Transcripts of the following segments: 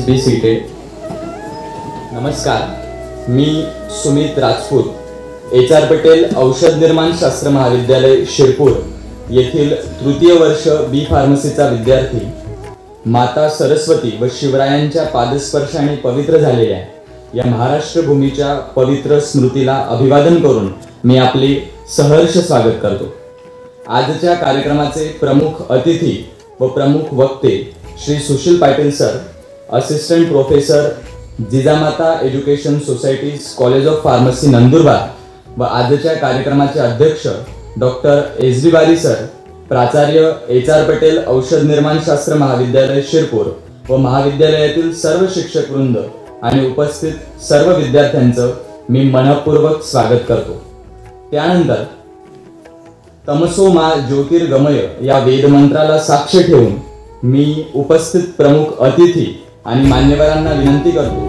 Be seated. नमस्कार, मी Sumit Rajput, HR Patel औषध निर्माण शास्त्र महाविद्यालय शिरपूर येथील तृतीय वर्ष बी फार्मसीचा विद्यार्थी. माता सरस्वती व शिवरायांच्या पादस्पर्शाने पवित्र झालेल्या या महाराष्ट्र भूमीच्या पवित्र स्मृतीला अभिवादन करून मी आपले सहर्ष स्वागत करतो. आजच्या कार्यक्रमाचे प्रमुख अतिथी व प्रमुख वक्ते Shri Sushil Patil sir, assistant professor, Jijamata education societies college of pharmacy Nandurbar व आजच्या कार्यक्रमाचे अध्यक्ष डॉक्टर SB वारी सर, प्राचार्य HR पटेल औषध निर्माण शास्त्र महाविद्यालय शिरपूर व महाविद्यालयातील सर्व शिक्षक वृंद आणि उपस्थित सर्व विद्यार्थ्यांचं मी मनपूर्वक स्वागत करतो. त्यानंतर तमसो मा ज्योतिर्गमय या वेदमंत्राला साक्ष ठेवून मी उपस्थित प्रमुख अतिथी आणि मान्यवरांना विनंती करतो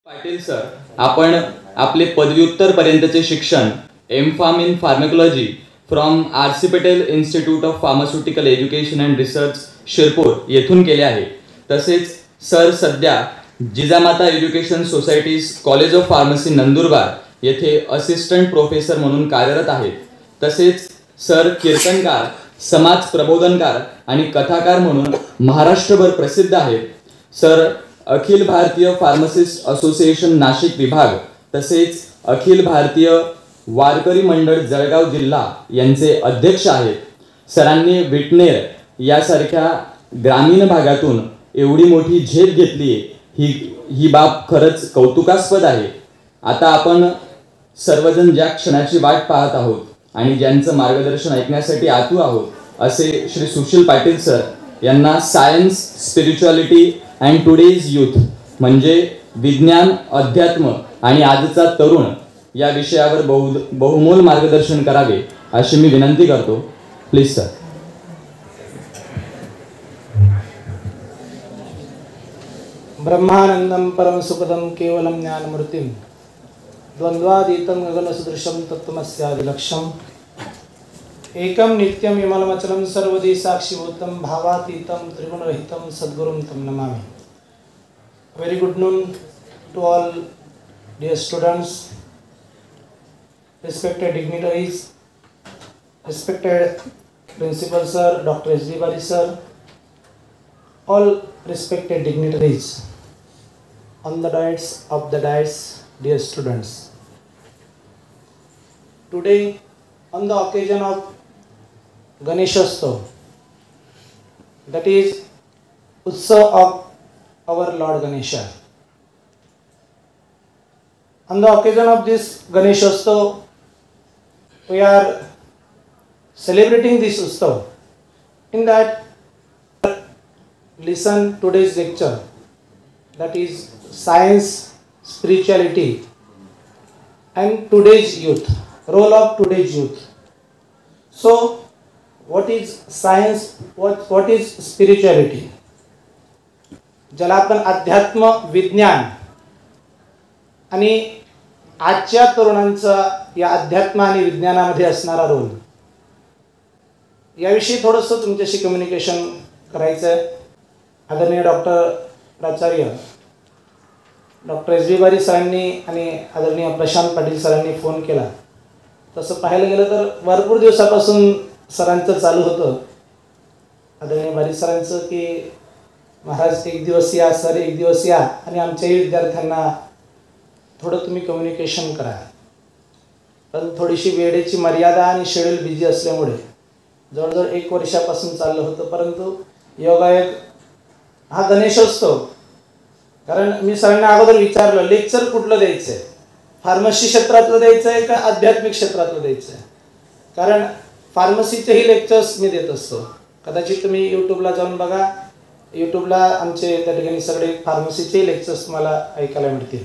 पाटील सर, आपण आपले पदव्युत्तर पर्यंतचे शिक्षण M.Pharm in pharmacology from RC Patel institute of pharmaceutical education and research Shirpur येथून केले आहे. तसेच सर सध्या Jijamata education societies college of pharmacy Nandurbar येथे असिस्टंट प्रोफेसर म्हणून कार्यरत आहेत. तसेच सर कीर्तनकार, समाज प्रबोधनकार आणि कथाकार म्हणून महाराष्ट्रभर प्रसिद्ध आहेत. Sir Akhil Bharatiya pharmacist association Nashik विभाग तसेच अखिल भारतीय वारकरी मंडळ जळगाव जिल्हा यांचे अध्यक्ष आहेत. सरांनी विटनेर यासारख्या ग्रामीण भागातून एवढी मोठी झेप घेतली ही बाब खरंच कौतुकास्पद आहे. आता आपण सर्वजण ज्या क्षणाची वाट पाहत आहोत आणि ज्यांचं मार्गदर्शन ऐकण्यासाठी आतुर आहोत असे श्री सुशील पाटील सर यांना science, spirituality and today's youth म्हणजे विज्ञान, अध्यात्म आणि आजचा तरुण या विषयावर बहुमोल मार्गदर्शन करावे अशी मी विनंती करतो. Please sir. ब्रह्मानंदम परम सुखदम केवलम ज्ञानमूर्तिम द्वंद्वातीतं गगनसदृशं तत्त्वमस्यादिलक्ष्यम् एकम नित्यम विमलमचलम सर्वदी साक्षीभूतं भावातीतं त्रिगुणरहितं सद्गुरुं तं नमामि. Very good noon to all dear students, respected dignitaries, respected principal sir, Dr. SB वारी sir, all respected dignitaries on the dais of the dais, dear students. Today on the occasion of Ganeshotsav, that is Utsav of our Lord Ganesha. On the occasion of this Ganeshotsav, we are celebrating this Utsav. In that, listen today's lecture, that is science, spirituality and today's youth, role of today's youth. So, what is science? What is spirituality? ज्याला आपण अध्यात्म, विज्ञान आणि आजच्या तरुणांचा या अध्यात्म आणि विज्ञानामध्ये असणारा रोल याविषयी थोडंसं तुमच्याशी कम्युनिकेशन करायचं आहे. आदरणीय डॉक्टर प्राचार्य डॉक्टर SB वारी सरांनी आणि आदरणीय प्रशांत पाटील सरांनी फोन केला. तसं पाहायला गेलं तर भरपूर दिवसापासून सरांचं चालू होतं, आदरणीय वारी सरांचं, की महाराज एक दिवस या, सर एक दिवस या आणि आमच्याही विद्यार्थ्यांना थोडं तुम्ही कम्युनिकेशन करा. पण थोडीशी वेळेची मर्यादा आणि शेड्यूल बिझी असल्यामुळे जवळजवळ 1 वर्षापासून चाललं होतं. परंतु योगायोग हा गणेशोत्सव, कारण मी सरांना अगोदर विचारलं लेक्चर कुठलं द्यायचं आहे, फार्मसी क्षेत्रातलं द्यायचं आहे का आध्यात्मिक क्षेत्रातलं द्यायचं आहे. कारण फार्मसीचेही लेक्चर्स मी देत असतो. कदाचित तुम्ही यूट्यूबला जाऊन बघा, यूट्यूबला आमचे त्या ठिकाणी सगळे फार्मसीचे लेक्चर्स तुम्हाला ऐकायला मिळतील.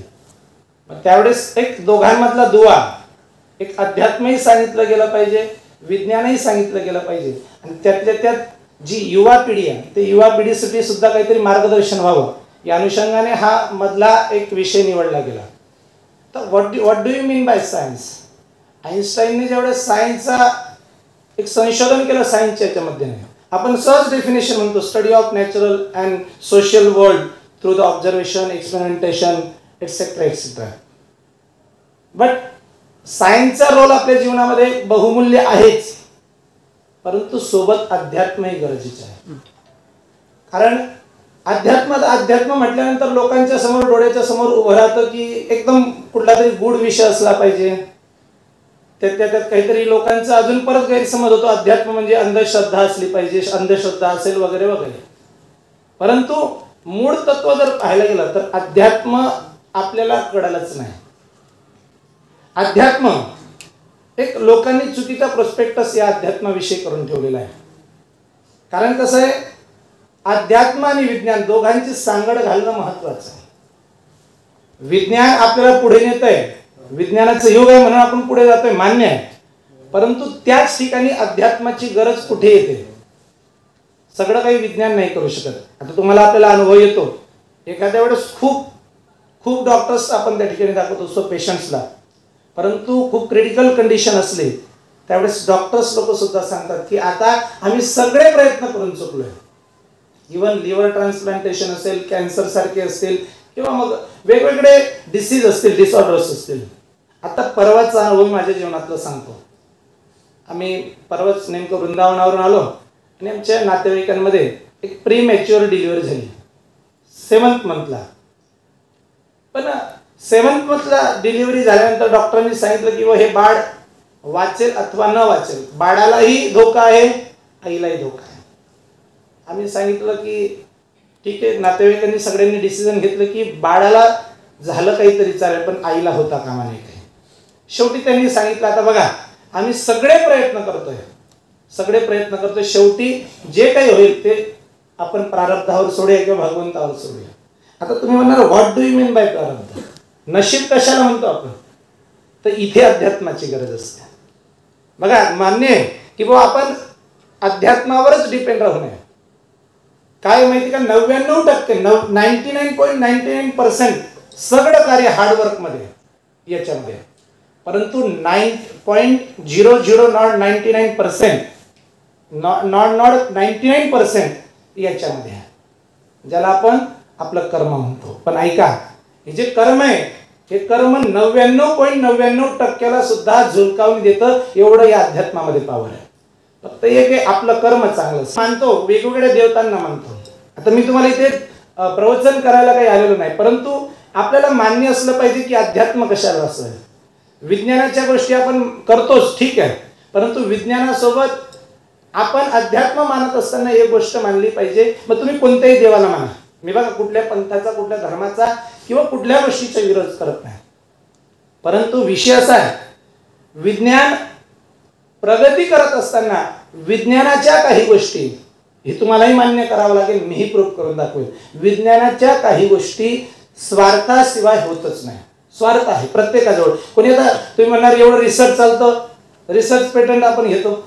मग त्यावेळेस एक दोघांमधला दुवा, एक अध्यात्मही सांगितलं गेलं पाहिजे, विज्ञानही सांगितलं गेलं पाहिजे आणि त्यातल्या त्यात जी युवा पिढी आहे ते युवा पिढीसाठी सुद्धा काहीतरी मार्गदर्शन व्हावं या अनुषंगाने हा मधला एक विषय निवडला गेला. तर what do you mean by science. आईन्स्टाईनने जेवढं सायन्सचा एक संशोधन केलं सायन्सच्या याच्यामध्ये नाही. आपण सहज डेफिनेशन म्हणतो study of natural and social world through the observation experimentation etcetera etcetera. But सायन्सचा रोल आपल्या जीवनामध्ये बहुमूल्य आहेच, परंतु सोबत अध्यात्मही गरजेचे आहे. कारण अध्यात्म म्हटल्यानंतर लोकांच्या समोर डोळ्याच्या समोर उभं राहतं की एकदम कुठला तरी गूढ विषय असला पाहिजे. त्यात काहीतरी लोकांचा अजून परत गैरसमज होतो. अध्यात्म म्हणजे अंधश्रद्धा असली पाहिजे, अंधश्रद्धा असेल वगैरे वगैरे. परंतु मूळ तत्व जर पाहायला गेलं तर अध्यात्म आपल्याला कळलंच नाही. अध्यात्म एक लोकांनी चुकीचा प्रोस्पेक्टस या अध्यात्माविषयी करून ठेवलेला आहे. कारण कसं आहे, अध्यात्म आणि विज्ञान दोघांची सांगड घालणं महत्वाचं आहे. विज्ञान आपल्याला पुढे नेत आहे, विज्ञानाचं युग आहे म्हणून आपण पुढे जातोय, मान्य आहे. परंतु त्याच ठिकाणी अध्यात्माची गरज कुठे येते. सगळं काही विज्ञान नाही करू शकत. आता तुम्हाला आपल्याला अनुभव येतो, एखाद्या वेळेस खूप डॉक्टर्स आपण त्या ठिकाणी दाखवतो सो पेशंट्सला, परंतु खूप क्रिटिकल कंडिशन असले त्यावेळेस डॉक्टर्स लोक सुद्धा सांगतात की आता आम्ही सगळे प्रयत्न करून चुकलोय. इव्हन लिव्हर ट्रान्सप्लांटेशन असेल, कॅन्सर सारखे असतील किंवा मग वेगवेगळे डिसीज असतील, डिसऑर्डर्स असतील. आता परवाचा अनुभव माझ्या जीवनातला सांगतो. आम्ही परवाच नेमकं वृंदावनावरून आलो आणि आमच्या नातेवाईकांमध्ये एक प्रीमॅच्युअर डिलिव्हरी झाली 7th मंथला. पण 7th मंथला डिलिव्हरी झाल्यानंतर डॉक्टरांनी सांगितलं की हे बाळ वाचेल अथवा न वाचेल. बाळालाही धोका आहे, आईलाही धोका आहे. आम्ही सांगितलं की ठीक आहे. नातेवाईकांनी सगळ्यांनी डिसिजन घेतलं की बाळाला झालं काहीतरी चालेल, पण आईला होता कामा नये काही. शेवटी त्यांनी सांगितलं आता बघा आम्ही सगळे प्रयत्न करतोय, शेवटी जे काही होईल ते आपण प्रारब्धावर सोडूया किंवा भगवंतावर सोडूया. आता तुम्ही म्हणणार what do you mean bye प्रारब्ध. नशीब कशाला म्हणतो आपण, तर इथे अध्यात्माची गरज असते. बघा मान्य आहे की बाबा आपण अध्यात्मावरच डिपेंड राहू नये. काय माहिती का, 99% 99.99% सगळं कार्य हार्डवर्कमध्ये याच्यामध्ये, परंतु 99% याच्यामध्ये आहे, ज्याला आपण आपलं कर्म म्हणतो. पण ऐका, हे जे कर्म आहे हे कर्म 99.99% सुद्धा झुलकावून देतं, एवढं या अध्यात्मामध्ये पावर आहे. फक्त एक आपलं कर्म चांगलं मानतो, वेगवेगळ्या देवतांना मानतो. आता मी तुम्हाला इथे प्रवचन करायला काही आलेलो नाही, परंतु आपल्याला मान्य असलं पाहिजे की अध्यात्म कशाला असं. विज्ञानाच्या गोष्टी आपण करतोच ठीक आहे, परंतु विज्ञानासोबत आपण अध्यात्म मानत असताना एक गोष्ट मानली पाहिजे. मग तुम्ही कोणत्याही देवाला माना, मी बघा कुठल्या पंथाचा, कुठल्या धर्माचा किंवा कुठल्या गोष्टीचा विरोध करत नाही. परंतु विषय असा आहे, विज्ञान प्रगती करत असताना विज्ञानाच्या काही गोष्टी, हे तुम्हालाही मान्य करावं लागेल, मीही प्रूफ करून दाखवेल, विज्ञानाच्या काही गोष्टी स्वार्थाशिवाय होतच नाही. स्वार्थ आहे प्रत्येकाजवळ. कोणी आता तुम्ही म्हणणार एवढं रिसर्च चालतं, रिसर्च पेटंट आपण घेतो,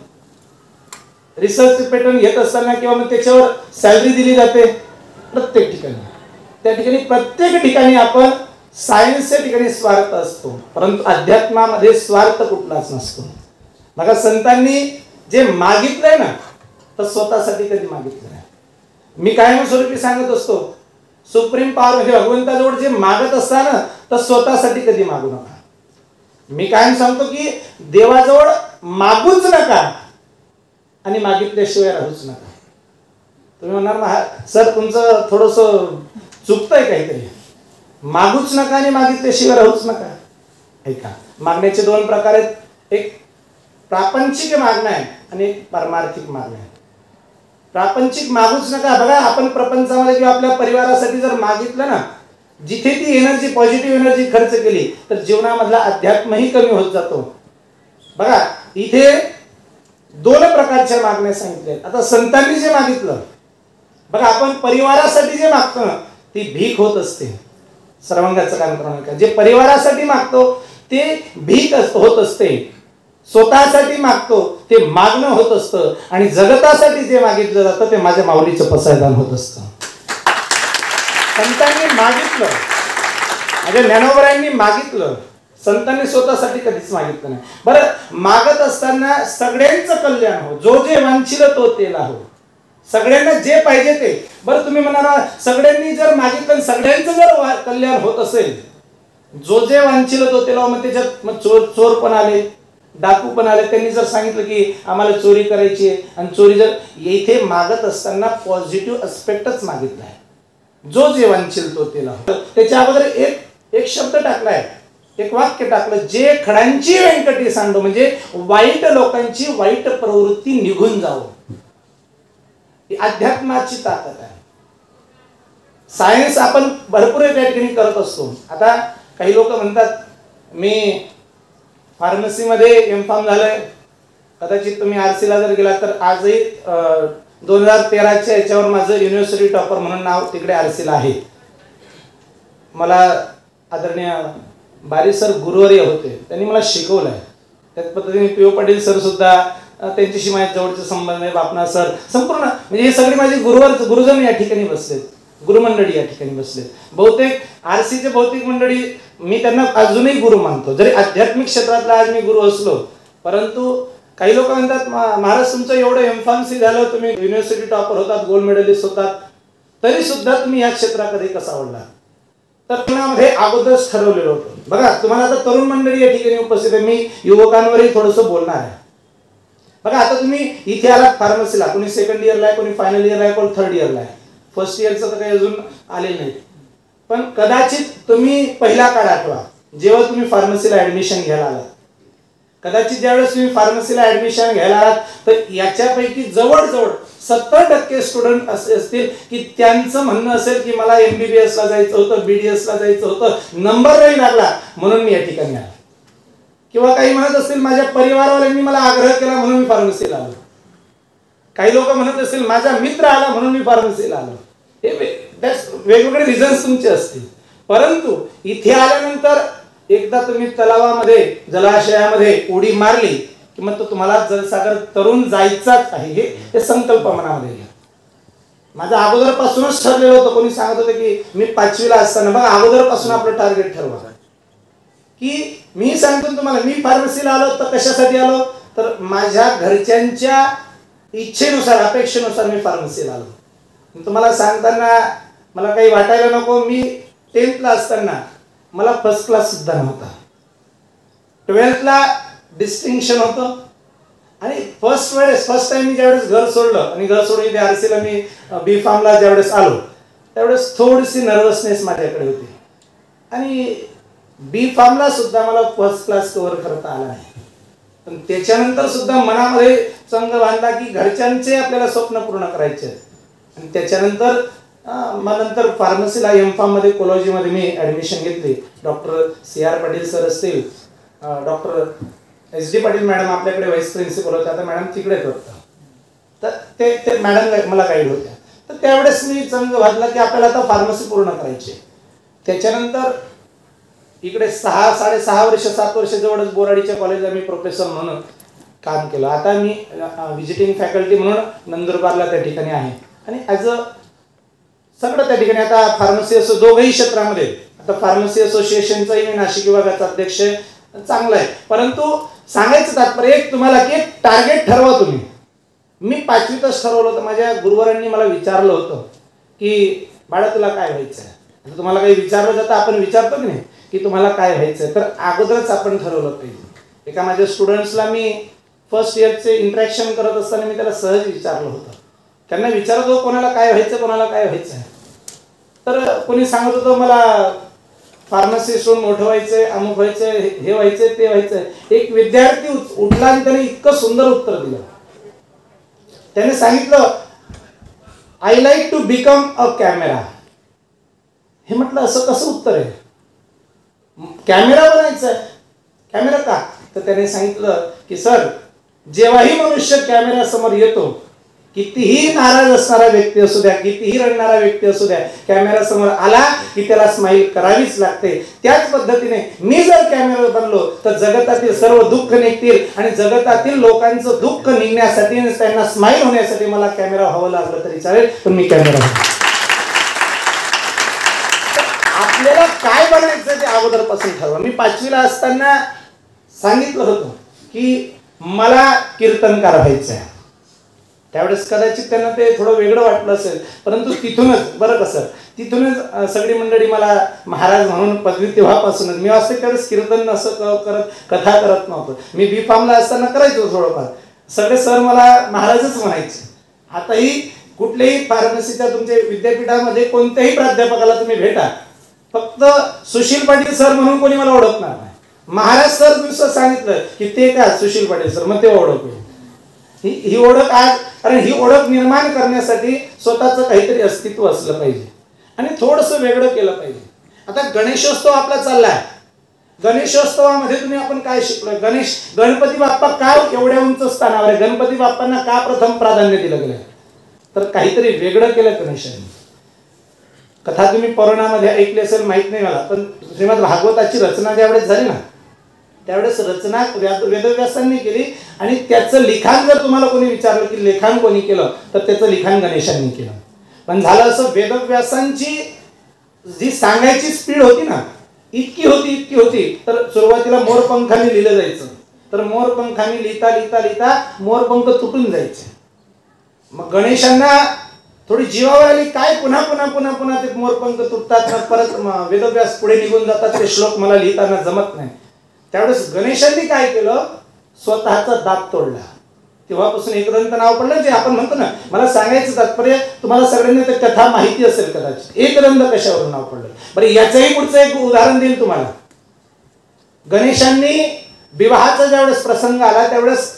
रिसर्च पेटंट घेत असताना किंवा मग त्याच्यावर सॅलरी दिली जाते प्रत्येक ठिकाणी. त्या ठिकाणी प्रत्येक ठिकाणी आपण सायन्सच्या ठिकाणी स्वार्थ असतो, परंतु अध्यात्मामध्ये स्वार्थ कुठलाच नसतो. बघा संतांनी जे मागितलंय ना तर स्वतःसाठी कधी मागितलं नाही. मी कायमस्वरूपी सांगत असतो, सुप्रीम पॉवर म्हणजे भगवंताजवळ जे मागत असताना तर स्वतःसाठी कधी मागू नका. मी कायम सांगतो की देवाजवळ मागूच नका आणि मागितल्याशिवाय राहूच नका. तुम्ही म्हणणार सर तुमचं थोडंसं चुकतंय काहीतरी. मागूच नका आणि मागितल्याशिवाय राहूच नका. ऐका, मागण्याचे 2 प्रकार आहेत, एक प्रापंचिक मागणं आहे आणि एक पारमार्थिक मागणं आहे. प्रापंचिक मागूच नका. बघा आपण प्रपंचामध्ये किंवा आपल्या परिवारासाठी जर मागितलं ना, जिथे ती एनर्जी, पॉझिटिव्ह एनर्जी खर्च केली तर जीवनामधला अध्यात्मही कमी होत जातो. बघा इथे 2 प्रकारच्या मागण्या सांगितल्या. आता संतांनी जे मागितलं, बघा आपण परिवारासाठी जे मागतो ना ती भीक होत असते. सर्वांगाचं काम करू नका. जे परिवारासाठी मागतो ते भीक होत असते, स्वतःसाठी मागतो ते मागणं होत असतं, आणि जगतासाठी जे मागितलं जातं ते माझ्या माऊलीचं पसायदान होत असतं. संतांनी मागितलं, म्हणजे ज्ञानोबरायांनी मागितलं, संतांनी स्वतःसाठी कधीच मागितलं नाही. बरं, मागत असताना सगळ्यांचं कल्याण हो, जो जे वांछिल तो तेला हो, सगळ्यांना जे पाहिजे ते. बरं, तुम्ही म्हणाला सगळ्यांनी जर मागितलं, सगळ्यांचं जर कल्याण होत असेल, जो जे वांछिल तो तेला, मग त्याच्यात मग चोर पण आले, डाकू पण आले, त्यांनी जर सांगितलं की आम्हाला चोरी करायची आहे, आणि चोरी जर इथे मागत असताना पॉझिटिव्ह अस्पेक्टच मागितला आहे, जो जे वांछिल तो तेला. त्याच्या अगोदर एक शब्द टाकलाय, एक वाक्य टाकलं, जे खडांची व्यंकटी सांडो, म्हणजे वाईट लोकांची वाईट प्रवृत्ती निघून जावं. ही अध्यात्माची ताकद आहे. सायन्स आपण भरपूर त्या ठिकाणी करत असतो. आता काही लोक म्हणतात मी फार्मसीमध्ये एमफार्म झालंय, कदाचित तुम्ही आरसीला जर गेला तर आजही 2013च्या याच्यावर माझं युनिव्हर्सिटी टॉपर म्हणून नाव तिकडे आरसीला आहे. मला आदरणीय बारी सर गुरुवर्य होते, त्यांनी मला शिकवलं आहे. त्याच पद्धतीने पी.ओ. पाटील सर सुद्धा, त्यांच्याशी माझ्या जवळचे संबंध आहे. बापना सर, संपूर्ण म्हणजे हे सगळे माझे गुरुजन या ठिकाणी बसलेत, गुरुमंडळी या ठिकाणी बसलेत. बहुतेक आरसीचे बहुतेक मंडळी मी त्यांना अजूनही गुरु मानतो, जरी आध्यात्मिक क्षेत्रातला आज मी गुरु असलो. परंतु काही लोक म्हणतात महाराज तुमचं एवढं एमफार्मसी झालं, तुम्ही युनिव्हर्सिटी टॉपर होतात, गोल्ड मेडलिस्ट होतात, तरी सुद्धा तुम्ही या क्षेत्राकडे कसा आवडला. तर पुण्यामध्ये अगोदरच ठरवलेलं होतं. बघा, तुम्हाला आता तरुण मंडळी या ठिकाणी उपस्थित आहे, मी युवकांवरही थोडंसं बोलणार आहे. बघा, आता तुम्ही इथे आलात फार्मसीला, कोणी सेकंड इयरला आहे, कोणी फायनल इयरला आहे, कोणी थर्ड इयरला आहे. फर्स्ट इयरचं तर काही अजून आले नाही. पण कदाचित तुम्ही पहिला काळ आठवा, जेव्हा तुम्ही फार्मसीला ऍडमिशन घ्यायला आलात. कदाचित ज्यावेळेस तुम्ही फार्मसीला ऍडमिशन घ्यायला आलात तर याच्यापैकी जवळजवळ 70% स्टुडंट असे असतील की त्यांचं म्हणणं असेल की मला MBBS ला जायचं होतं, BDS ला जायचं होतं, नंबर नाही लागला म्हणून मी या ठिकाणी आलो. किंवा काही म्हणत असतील माझ्या परिवारवाल्यांनी मला आग्रह केला म्हणून मी फार्मसीला आलो. काही लोक म्हणत असतील माझा मित्र आला म्हणून मी फार्मसीला आलो. हे वेगवेगळे रिझन्स तुमचे असतील. परंतु इथे आल्यानंतर एकदा तुम्ही तलावामध्ये, जलाशयामध्ये उडी मारली की मग तो तुम्हाला जलसागर तरुण जायचाच आहे, हे संकल्प मनामध्ये घ्या. माझं अगोदरपासूनच ठरलेलं होतं. कोणी सांगत होतं की मी 5वीला असताना, बघा अगोदरपासून आपलं टार्गेट ठरवा की मी सांगतो तुम्हाला, मी फार्मसीला आलो तर कशासाठी आलो, तर माझ्या घरच्यांच्या इच्छेनुसार, अपेक्षेनुसार मी फार्मसीला आलो. तुम्हाला सांगताना मला काही वाटायला नको, मी 10th ला असताना मला फर्स्ट क्लास सुद्धा नव्हता, 12th ला डिस्टिंक्शन होतं. आणि फर्स्ट टाइम मी ज्यावेळेस घर सोडलं आणि घर सोडून इथे आरसीला मी बी फार्मला ज्यावेळेस आलो त्यावेळेस थोडीशी नर्वसनेस माझ्याकडे होती. आणि बी फार्मला सुद्धा मला फर्स्ट क्लास कव्हर करता आला नाही. पण त्याच्यानंतर सुद्धा मनामध्ये संघ बांधला की घरच्यांचे आपल्याला स्वप्न पूर्ण करायचे. आणि त्याच्यानंतर मग नंतर फार्मसीला एमफार्म मध्ये कोलॉजीमध्ये मी ऍडमिशन घेतली. डॉक्टर CR पाटील सर असतील, डॉक्टर SD पाटील मॅडम आपल्याकडे व्हाईस प्रिन्सिपल होत्या, आता मॅडम तिकडेच होत्या, तर ते मॅडम मला गाईड होत्या. तर त्यावेळेस मी संघ बांधला की आपल्याला आता फार्मसी पूर्ण करायची. त्याच्यानंतर इकडे 6-6.5 वर्ष 7 वर्ष जवळच बोराडीच्या कॉलेजला मी प्रोफेसर म्हणून काम केलं. आता मी व्हिजिटिंग फॅकल्टी म्हणून नंदुरबारला त्या ठिकाणी आहे. आणि ॲज अ सगळं त्या ठिकाणी आता फार्मसी असो दोघंही क्षेत्रामध्ये, आता फार्मसी असोसिएशनचाही मी नाशिक विभागाचा अध्यक्ष चांगला आहे. परंतु सांगायचं तात्पर्य एक तुम्हाला की एक टार्गेट ठरवा तुम्ही. मी 5वीतच ठरवलं होतं. माझ्या गुरुवरांनी मला विचारलं होतं की बाळा तुला काय व्हायचं आहे. आता तुम्हाला काही विचारलं जातं, आपण विचारतो की नाही की तुम्हाला काय व्हायचं आहे, तर अगोदरच आपण ठरवलं पाहिजे. एका माझ्या स्टुडंट्सला मी फर्स्ट इयरचे इंटरॅक्शन करत असताना मी त्याला सहज विचारलं होतं. त्यांना विचारत होतो कोणाला काय व्हायचं, कोणाला काय व्हायचं आहे. तर कोणी सांगत होतं मला फार्मसी सोडून मोठं व्हायचंय, अमुक व्हायचंय, हे व्हायचंय, ते व्हायचंय. एक विद्यार्थी उठला आणि त्याने इतकं सुंदर उत्तर दिलं. त्याने सांगितलं I like to become a camera. हे म्हटलं असं कसं उत्तर आहे, कॅमेरा बनायचं आहे. कॅमेरा का, तर त्याने सांगितलं की सर जेव्हाही मनुष्य कॅमेऱ्यासमोर येतो, कितीही नाराज असणारा व्यक्ती असू द्या, कितीही रडणारा व्यक्ती असू द्या, कॅमेरा समोर आला की त्याला स्माईल करावीच लागते. त्याच पद्धतीने मी जर कॅमेरा बनलो तर जगतातील सर्व दुःख निघतील आणि जगतातील लोकांचं दुःख निघण्यासाठी आणि त्यांना स्माईल होण्यासाठी मला कॅमेरा व्हावं लागलं तरी चालेल, पण मी कॅमेरा. आपल्याला काय बनायचं ते अगोदरपासून ठरवा. मी 5वीला असताना सांगितलं होतं की मला कीर्तनकार व्हायचं आहे. त्यावेळेस कदाचित त्यांना ते थोडं वेगळं वाटलं असेल, परंतु तिथूनच बरं कसं तिथूनच सगळी मंडळी मला महाराज म्हणून पदवी तेव्हापासूनच. मी वास्तविक त्यावेळेस कीर्तन नसं करत, कथा करत नव्हतो. मी बी फार्मला असताना करायचो थोडंफार. सगळे सर मला महाराजच म्हणायचे. आताही कुठल्याही फार्मसीच्या तुमच्या विद्यापीठामध्ये कोणत्याही प्राध्यापकाला तुम्ही भेटा, फक्त सुशील पाटील सर म्हणून कोणी मला ओळखणार नाही. महाराज सर नुसतं सांगितलं की ते काय सुशील पाटील सर, मग ते ओळख. ही ओळख आज, कारण ही ओळख निर्माण करण्यासाठी स्वतःचं काहीतरी अस्तित्व असलं पाहिजे आणि थोडंसं वेगळं केलं पाहिजे. आता गणेशोत्सव आपला चाललाय. गणेशोत्सवामध्ये तुम्ही आपण काय शिकलोय? गणपती बाप्पा का एवढ्या उंच स्थानावर आहे? गणपती बाप्पांना का प्रथम प्राधान्य दिलं गेलं? तर काहीतरी वेगळं केलं गणेशांनी. कथा तुम्ही पौराणामध्ये ऐकली असेल, माहित नाही मला, पण श्रीमद भागवताची रचना ज्यावेळेस झाली ना, त्यावेळेस रचना वेदव्यासांनी केली आणि त्याचं लिखाण जर तुम्हाला कोणी विचारलं की लेखन कोणी केलं, तर त्याचं लिखाण गणेशांनी केलं. पण झालं असं, वेदव्यासांची जी सांगायची स्पीड होती ना, इतकी होती तर सुरुवातीला मोरपंखाने लिहिलं जायचं. तर मोरपंखाने लिहिता लिहिता लिहिता मोरपंख तुटून जायचे. मग गणेशांना थोडी जीवावर आली, काय पुन्हा पुन्हा पुन्हा पुन्हा ते मोरपंख तुटतात ना, परत वेदव्यास पुढे निघून जातात, ते श्लोक मला लिहिताना जमत नाही. त्यावेळेस गणेशांनी काय केलं, स्वतःचा दात तोडला. तेव्हापासून एकदंत नाव पडलं. जे आपण म्हणतो ना, मला सांगायचं तात्पर्य, तुम्हाला सगळ्यांना ते कथा माहिती असेल कदाचित, एकदंत कशावरून नाव पडलं. बरं, याचंही पुढचं एक उदाहरण देईल तुम्हाला. गणेशांनी विवाहाचा ज्यावेळेस प्रसंग आला, त्यावेळेस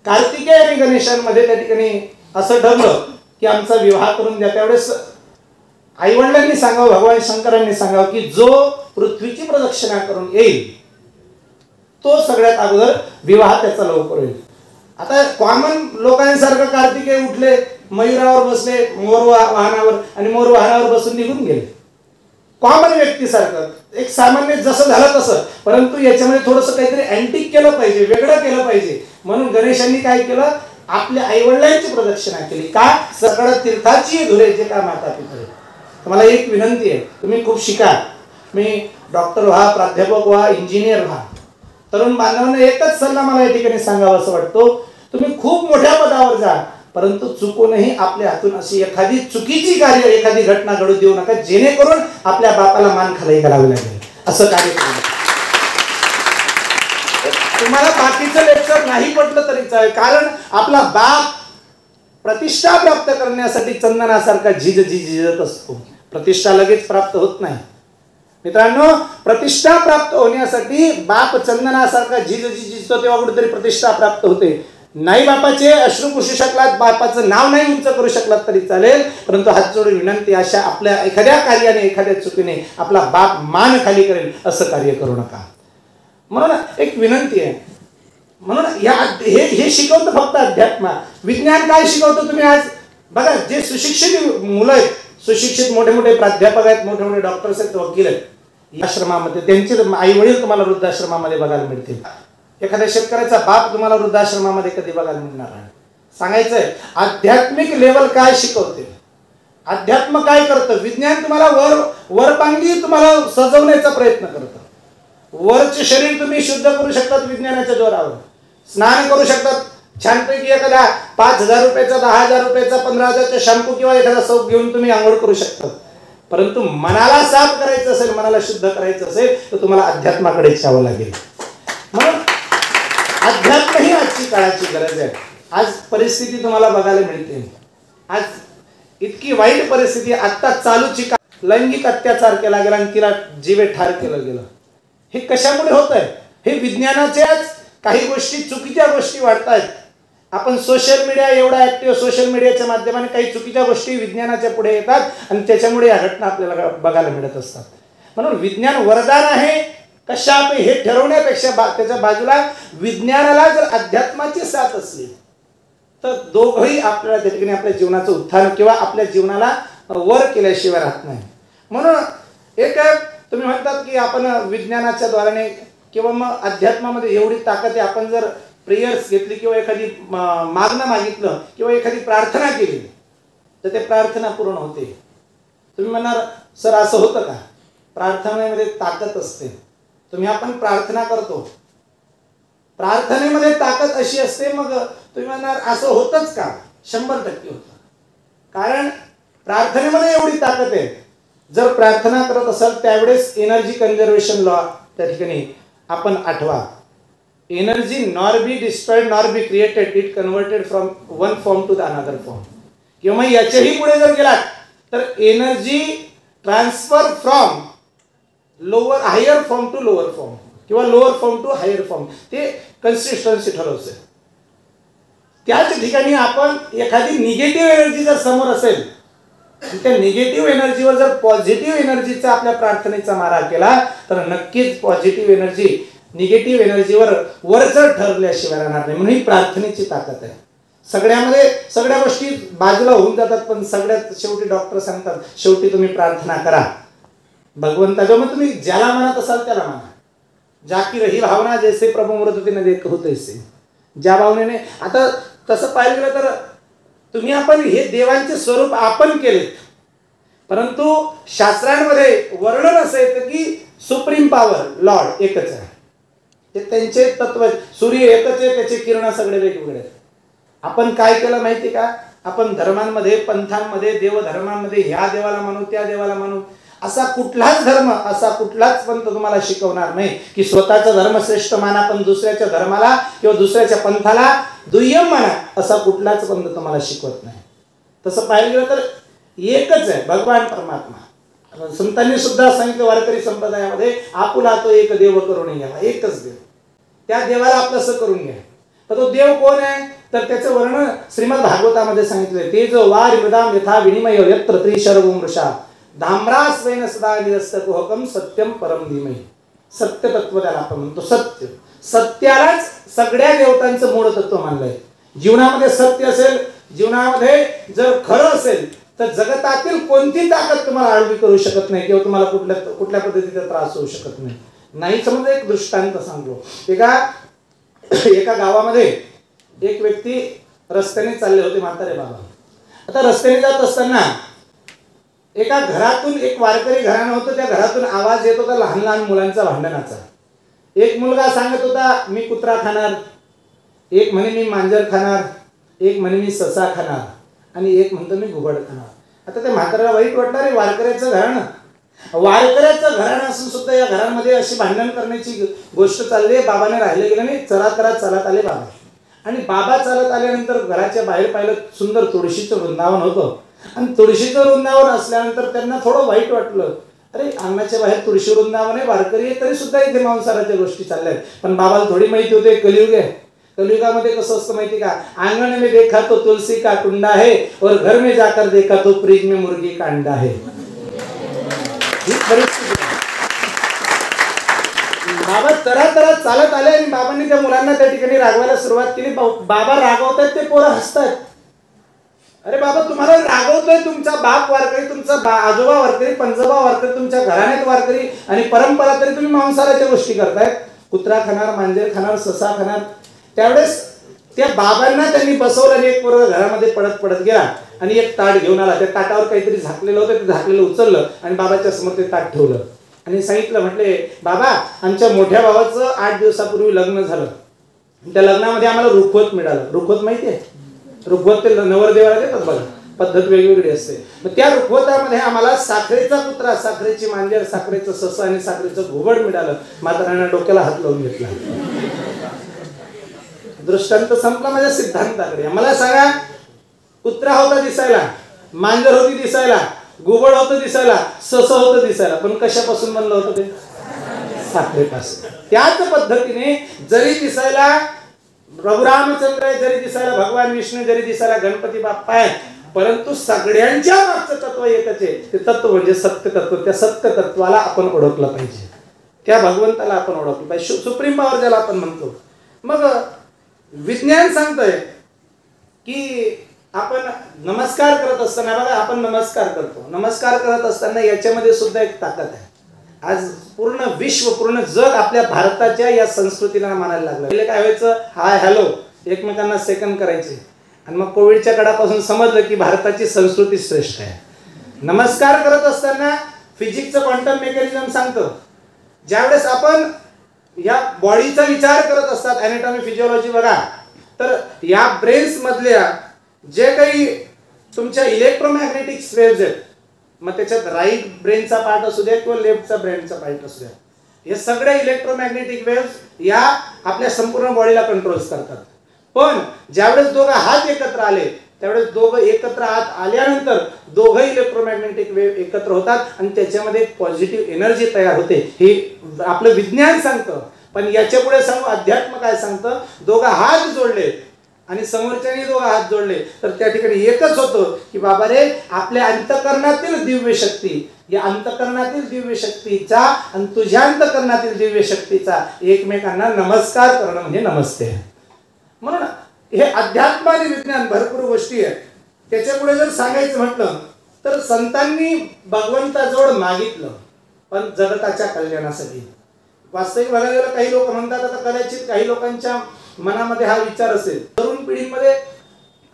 कार्तिकेय आणि गणेशांमध्ये त्या ठिकाणी असं ठरलं की आमचा विवाह करून द्या. त्यावेळेस आईवडिलांनी सांगावं, भगवान शंकरांनी सांगावं की जो पृथ्वीची प्रदक्षिणा करून येईल तो सगळ्यात अगोदर विवाह त्याचा लवकर होईल. आता कॉमन लोकांसारखं कार्तिकेय उठले, मयुरावर बसले, मोर वाहनावर, आणि मोर वाहनावर बसून निघून गेले. कॉमन व्यक्तीसारखं, एक सामान्य जसं झालं तसं. परंतु याच्यामध्ये थोडंसं काहीतरी अँटिक केलं पाहिजे, वेगळं केलं पाहिजे. म्हणून गणेशांनी काय केलं, आपल्या आईवडिलांची प्रदक्षिणा केली. का? सगळं तीर्थाची धुरे जे का माता पितळे. तुम्हाला एक विनंती आहे, तुम्ही खूप शिका. मी डॉक्टर व्हा, प्राध्यापक व्हा, इंजिनियर व्हा. तरुण बांधवांना एकच सल्ला मला या ठिकाणी सांगावा असं वाटतो, तुम्ही खूप मोठ्या पदावर जा, परंतु चुकूनही आपल्या हातून अशी एखादी चुकीची कार्य, एखादी घटना घडू देऊ नका, जेणेकरून आपल्या बापाला मान खाली करावी लागेल. असं कार्य करू. तुम्हाला बाकीचं लेक्चर नाही पटलं तरी चालेल, कारण आपला बाप प्रतिष्ठा प्राप्त करण्यासाठी चंदनासारखा झिजत असतो. प्रतिष्ठा लगेच प्राप्त होत नाही मित्रांनो. प्रतिष्ठा प्राप्त होण्यासाठी बाप चंदनासारखा झिजतो, तेव्हा कुठेतरी प्रतिष्ठा प्राप्त होते. नाही बापाचे अश्रू पुसू शकलात, बापाचं नाव नाही उंच करू शकलात तरी चालेल, परंतु हात जोडून विनंती, अशा आपल्या एखाद्या कार्याने, एखाद्या चुकीने आपला बाप मान खाली करेल असं कार्य करू नका. म्हणून एक विनंती आहे. म्हणून हे शिकवतं फक्त अध्यात्म. विज्ञान काय शिकवतं तुम्ही आज बघा. जे सुशिक्षित मुलं आहेत, सुशिक्षित मोठे मोठे प्राध्यापक आहेत, मोठे मोठे डॉक्टर्स आहेत, वकील आहेत, आश्रमामध्ये त्यांचे आई वडील तुम्हाला वृद्धाश्रमामध्ये बघायला मिळतील. एखाद्या शेतकऱ्याचा बाप तुम्हाला वृद्धाश्रमामध्ये कधी बघायला मिळणार आहे. सांगायचंय, आध्यात्मिक लेवल काय शिकवते, अध्यात्म काय करतं. विज्ञान तुम्हाला वरपांगी तुम्हाला सजवण्याचा प्रयत्न करतं. वरचे शरीर तुम्ही शुद्ध करू शकतात विज्ञानाच्या जोरावर. स्नान करू शकतात छानपैकी. एखादा 5,000 रुपयाचा, 10,000 रुपयाचा, 15,000चा शॅम्पू किंवा एखादा सोप घेऊन तुम्ही आंघोळ करू शकतात. परंतु मनाला साफ करायचं असेल, मनाला शुद्ध करायचं असेल, तर तुम्हाला अध्यात्माकडे जावं लागेल. म्हणून अध्यात्म ही आजची काळाची गरज आहे. आज परिस्थिती तुम्हाला बघायला मिळते. आज इतकी वाईट परिस्थिती, आत्ता चालूची लैंगिक अत्याचार केला गेला आणि तिला जीवे ठार केलं गेलं. हे कशामुळे होत आहे? हे विज्ञानाच्याच काही गोष्टी, चुकीच्या गोष्टी वाढतायत. आपण सोशल मीडिया एवढा ऍक्टिव्ह, सोशल मीडियाच्या माध्यमाने काही चुकीच्या गोष्टी विज्ञानाच्या पुढे येतात आणि त्याच्यामुळे या घटना आपल्याला बघायला मिळत असतात. म्हणून विज्ञान वरदान आहे कशा हे ठरवण्यापेक्षा त्याच्या बाजूला विज्ञानाला जर अध्यात्माची साथ असली तर दोघंही आपल्याला त्या ठिकाणी आपल्या जीवनाचं उत्थान किंवा आपल्या जीवनाला वर केल्याशिवाय राहत नाही. म्हणून एक तुम्ही म्हणतात की आपण विज्ञानाच्या द्वाराने किंवा मग अध्यात्मामध्ये एवढी ताकद आहे, आपण जर प्रेयर्स घेतली किंवा एखादी मागणं मागितलं किंवा एखादी प्रार्थना केली तर ते प्रार्थना पूर्ण होते. तुम्ही म्हणणार सर असं होतं का? प्रार्थनेमध्ये ताकद असते. आपण प्रार्थना करतो, प्रार्थनेमध्ये ताकद अशी असते. मग तुम्ही म्हणणार असं होतच का? 100% होतं. कारण प्रार्थनेमध्ये एवढी ताकद आहे. जर प्रार्थना करत असाल त्यावेळेस एनर्जी कन्झर्वेशन लॉ त्या ठिकाणी आपण आठवा. Energy nor be destroyed nor be created, it converted from one form to the another form. किंवा मग याच्याही पुढे जर गेलात तर energy transfer from lower higher form to lower form किंवा lower form to higher form, ते कन्सिस्टन्सी ठरवते. त्याच ठिकाणी आपण एखादी निगेटिव्ह एनर्जी जर समोर असेल, त्या निगेटिव्ह एनर्जीवर जर पॉझिटिव्ह एनर्जीचा आपल्या प्रार्थनेचा मारा केला तर नक्कीच पॉझिटिव्ह एनर्जी निगेटिव्ह एनर्जीवर वरचढ ठरल्याशिवाय राहणार नाही. म्हणून ही प्रार्थनेची ताकद आहे. सगळ्यामध्ये सगळ्या गोष्टी बाजूला होऊन जातात, पण सगळ्यात शेवटी डॉक्टर सांगतात शेवटी तुम्ही प्रार्थना करा भगवंताच्या. मग तुम्ही ज्याला म्हणत असाल त्याला म्हणा. जाकी रही भावना जैसे प्रभू मूर्तीने देख होत असे, ज्या भावनेने. आता तसं पाहिलं गेलं तर तुम्ही आपण हे देवांचे स्वरूप आपण केलेत, परंतु शास्त्रांमध्ये वर्णन असं येतं की सुप्रीम पॉवर लॉर्ड एकच आहे. ते त्यांचे तत्व, सूर्य एकच आहे, त्याचे किरण सगळे वेगवेगळे आहेत. आपण काय केलं माहिती का? आपण धर्मांमध्ये, पंथांमध्ये, देवधर्मांमध्ये ह्या देवाला मानू त्या देवाला मानू, असा कुठलाच धर्म, असा कुठलाच पंथ तुम्हाला शिकवणार नाही की स्वतःचा धर्म श्रेष्ठ माना पण दुसऱ्याच्या धर्माला किंवा दुसऱ्याच्या पंथाला दुय्यम माना, असा कुठलाच पंथ तुम्हाला शिकवत नाही. तसं पाहिलं गेलं तर एकच आहे भगवान परमात्मा. संतांनी सुद्धा सांगितलं वारकरी संप्रदायामध्ये, आपुला तो एक देव करून घ्या, एकच देव, त्या देवाला आपलंसं करून घ्या. तर तो देव कोण आहे? तर त्याचं वर्णन श्रीमद भागवतामध्ये सांगितलंय. ते जो वार मृदाम यथा विनिमय यत्र त्रिशर्वं वृषा धाम्रास्वेन सदा निरस्तकोहकम सत्यम परम धीमहि. सत्य तत्व त्याला आपण म्हणतो. सत्य, सत्यालाच सगळ्या देवतांचं मूळ तत्व मानलंय. जीवनामध्ये सत्य असेल, जीवनामध्ये जर खरं असेल तर जगतातील कोणती ताकद तुम्हाला आडवी करू शकत नाही किंवा तुम्हाला कुठल्या पद्धतीचा त्रास होऊ शकत नाही. नाही समजा एक दृष्टांत सांगतो. एका गावामध्ये एक व्यक्ती रस्त्याने चालले होते, म्हातारे बाबा. आता रस्त्याने जात असताना एका घरातून, एक वारकरी घराणं होतं, त्या घरातून आवाज येत होता लहान लहान मुलांचा भांडणाचा. एक मुलगा सांगत होता मी कुत्रा खाणार, एक म्हणे मी मांजर खाणार, एक म्हणे मी ससा खाणार, आणि एक म्हणतो मी घुबड खाणार. आता त्या म्हाताऱ्याला वाईट वाटणार आहे. वारकऱ्याचं घराणं असून सुद्धा या घरांमध्ये अशी भांडण करण्याची गोष्ट चालली आहे. बाबाने राहिले गेले नाही, चालत आले बाबा. आणि बाबा चालत आल्यानंतर घराच्या बाहेर पाहिलं सुंदर तुळशीचं वृंदावन होतं. आणि तुळशीचं वृंदावन असल्यानंतर त्यांना थोडं वाईट वाटलं. अरे अंगणाच्या बाहेर तुळशी वृंदावन आहे, वारकरी आहे, तरी सुद्धा इथे मांसाहाराच्या गोष्टी चालल्या आहेत. पण बाबाला थोडी माहिती होते कलियुग आहे. कलियुगामध्ये कसं असतं माहिती का? आंगण में देखा तो तुलसी का कुंडा है और घर में जाकर देखा तो फ्रिज में मुर्गी का अंडा है. ही परिस्थिती. बाबा तरा चालत आले आणि बाबांनी त्या मुलांना त्या ठिकाणी रागवायला सुरुवात केली. बाबा रागवतात, ते पोरं हसतात. अरे बाबा तुम्हाला रागवतोय तुमचा बाप वारकरी, तुमचा आजोबा वारकरी, पंजोबा वारकरी, तुमच्या घराण्यात वारकरी, आणि परंपरा तरी तुम्ही मांसाहाराच्या गोष्टी करतायत. कुत्रा खाणार, मांजर खाणार, ससा खाणार. त्यावेळेस त्या बाबांना त्यांनी बसवलं आणि एक पोरगा घरामध्ये पडत गेला आणि एक ताट घेऊन आला. त्या ताटावर काहीतरी झाकलेलं होतं, ते झाकलेलं उचललं आणि बाबाच्या समोर ते ताट ठेवलं आणि सांगितलं, म्हटले बाबा आमच्या मोठ्या भावाचं 8 दिवसापूर्वी लग्न झालं. त्या लग्नामध्ये आम्हाला रुखवत मिळालं. रुखवत माहिती आहे? रुखवत ते नवरदेवाला देतात बघा, पद्धत वेगवेगळी असते. मग त्या रुखवतामध्ये आम्हाला साखरेचा कुत्रा, साखरेची मांजर, साखरेचं ससा आणि साखरेचं घुबड मिळालं. म्हाताऱ्यानं डोक्याला हात लावून घेतला. दृष्टांत संपला माझ्या सिद्धांताकडे. मला सांगा, कुत्रा होता दिसायला, मांजर होती दिसायला, घुबड होतं दिसायला, ससं होतं दिसायला, पण कशापासून बनलं होतं ते? साखरेपासून. त्याच पद्धतीने जरी दिसायला प्रभू रामचंद्र आहे, जरी दिसायला भगवान विष्णू, जरी दिसायला गणपती बाप्पा आहे, परंतु सगळ्यांच्या मागचं तत्व एकच आहे. ते तत्व म्हणजे सत्य तत्व. त्या सत्य तत्वाला आपण ओळखलं पाहिजे, त्या भगवंताला आपण ओळखलं पाहिजे, सुप्रीम पॉवर ज्याला आपण म्हणतो. मग विज्ञान सांगतोय की आपण नमस्कार करत असताना बघा, आपण नमस्कार करतो. नमस्कार करत असताना याच्यामध्ये सुद्धा एक ताकद आहे. आज पूर्ण विश्व, पूर्ण जग आपल्या भारताच्या या संस्कृतीला मानायला लागलं. पहिले काय व्हायचं? हाय हॅलो एकमेकांना सेकंड करायचे. आणि मग कोविडच्या काळापासून समजलं की भारताची संस्कृती श्रेष्ठ आहे. नमस्कार करत असताना फिजिक्सचं क्वांटम मेकॅनिझम सांगतं. ज्यावेळेस आपण या बॉडीचा विचार करत असतात, ॲनाटॉमी फिजिओलॉजी बघा, तर या ब्रेन्स मधल्या जे काही तुमच्या इलेक्ट्रोमॅग्नेटिक वेव्हज आहेत, मग त्याच्यात राईट ब्रेनचा पार्ट असू द्या किंवा लेफ्टचा ब्रेनचा पार्ट असू द्या, हे सगळे इलेक्ट्रोमॅग्नेटिक वेव्हज या आपल्या संपूर्ण बॉडीला कंट्रोल करतात. पण ज्यावेळेस दोघं हात एकत्र आले, त्यावेळेस दोघं एकत्र आत आल्यानंतर दोघं इलेक्ट्रोमॅग्नेटिक वेव्ह एकत्र होतात आणि त्याच्यामध्ये पॉझिटिव्ह एनर्जी तयार होते. हे आपलं विज्ञान सांगतं. पण याच्या पुढे सांगू अध्यात्म काय सांगतं, दोघं हात जोडले आणि समोरच्याने दोघं हात जोडले तर त्या ठिकाणी एकच होतं की बाबा रे, आपल्या अंतःकरणातील दिव्य शक्ती, या अंतःकरणातील दिव्य शक्तीचा आणि तुझ्या अंतःकरणातील दिव्य शक्तीचा एकमेकांना नमस्कार करणं म्हणजे नमस्ते. म्हणून हे अध्यात्म आणि विज्ञान भरपूर गोष्टी आहेत. त्याच्यापुढे जर सांगायचं म्हटलं तर संतांनी भगवंताजवळ मागितलं पण जगताच्या कल्याणासाठी. वास्तविक बघायला गेलं काही लोक म्हणतात, आता कदाचित काही लोकांच्या मनामध्ये हा विचार असेल, तरुण पिढीमध्ये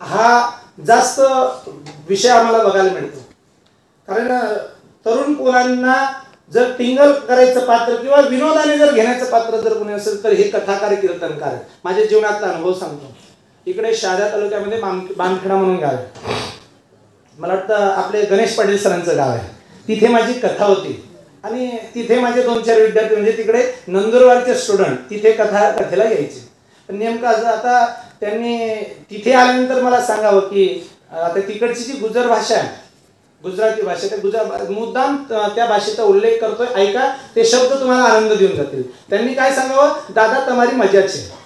हा जास्त विषय आम्हाला बघायला मिळतो. कारण तरुण मुलांना जर टिंगल करायचं पात्र किंवा विनोदाने जर घेण्याचं पात्र जर कोणी असेल तर हे कथाकार कीर्तनकार. माझ्या जीवनातला अनुभव सांगतो. इकडे शहादा तालुक्यामध्ये बामखेडा म्हणून गाव आहे, मला वाटतं आपले गणेश पाटील सरांचं गाव आहे. तिथे माझी कथा होती आणि तिथे माझे 2-4 विद्यार्थी, म्हणजे तिकडे नंदुरबारचे स्टुडंट तिथे कथेला यायचे. पण नेमकं आता त्यांनी तिथे आल्यानंतर मला सांगावं की आता तिकडची जी गुजर भाषा आहे, गुजराती भाषा, त्या मुद्दाम त्या भाषेचा उल्लेख करतोय, ऐका, ते शब्द तुम्हाला आनंद देऊन जातील. त्यांनी काय सांगावं, दादा तमारी मजाच आहे.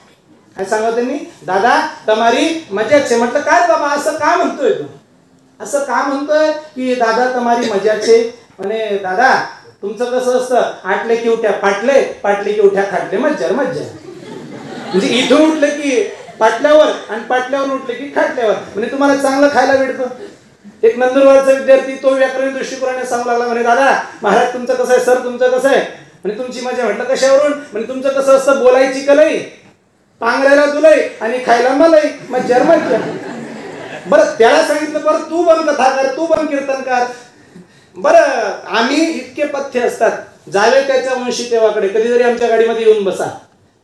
काय सांगावं त्यांनी, दादा तमारी मजाच आहे. म्हटलं काय बाबा असं का म्हणतोय तू, असं का म्हणतोय की दादा तमारी मजाच आहे. म्हणे दादा तुमचं कसं असतं, आटले की उठ्या पाटले, पाटले की उठ्या खाटले, मज्जा मज्जा. म्हणजे इथून उठले की पाटल्यावर आणि पाटल्यावर उठले की खाटल्यावर, म्हणजे तुम्हाला चांगलं खायला भेटतं. एक नंदुरबारचा विद्यार्थी तो व्याकरण दृष्टिकोनाने सांगू लागला, म्हणे दादा महाराज तुमचं कसं आहे, सर तुमचं कसं आहे, म्हणजे तुमची मजा. म्हटलं कशावरून, म्हणजे तुमचं कसं असतं, बोलायची कलई, पांघरायला दुलई आणि खायला मलाई, मज्जा मज्जा. बरं त्याला सांगितलं, बरं तू बन कथाकार, तू बन कीर्तनकार. बरं आम्ही इतके पथ्य असतात, जावे त्याच्या वंशी तेव्हाकडे, कधीतरी आमच्या गाडीमध्ये येऊन बसा.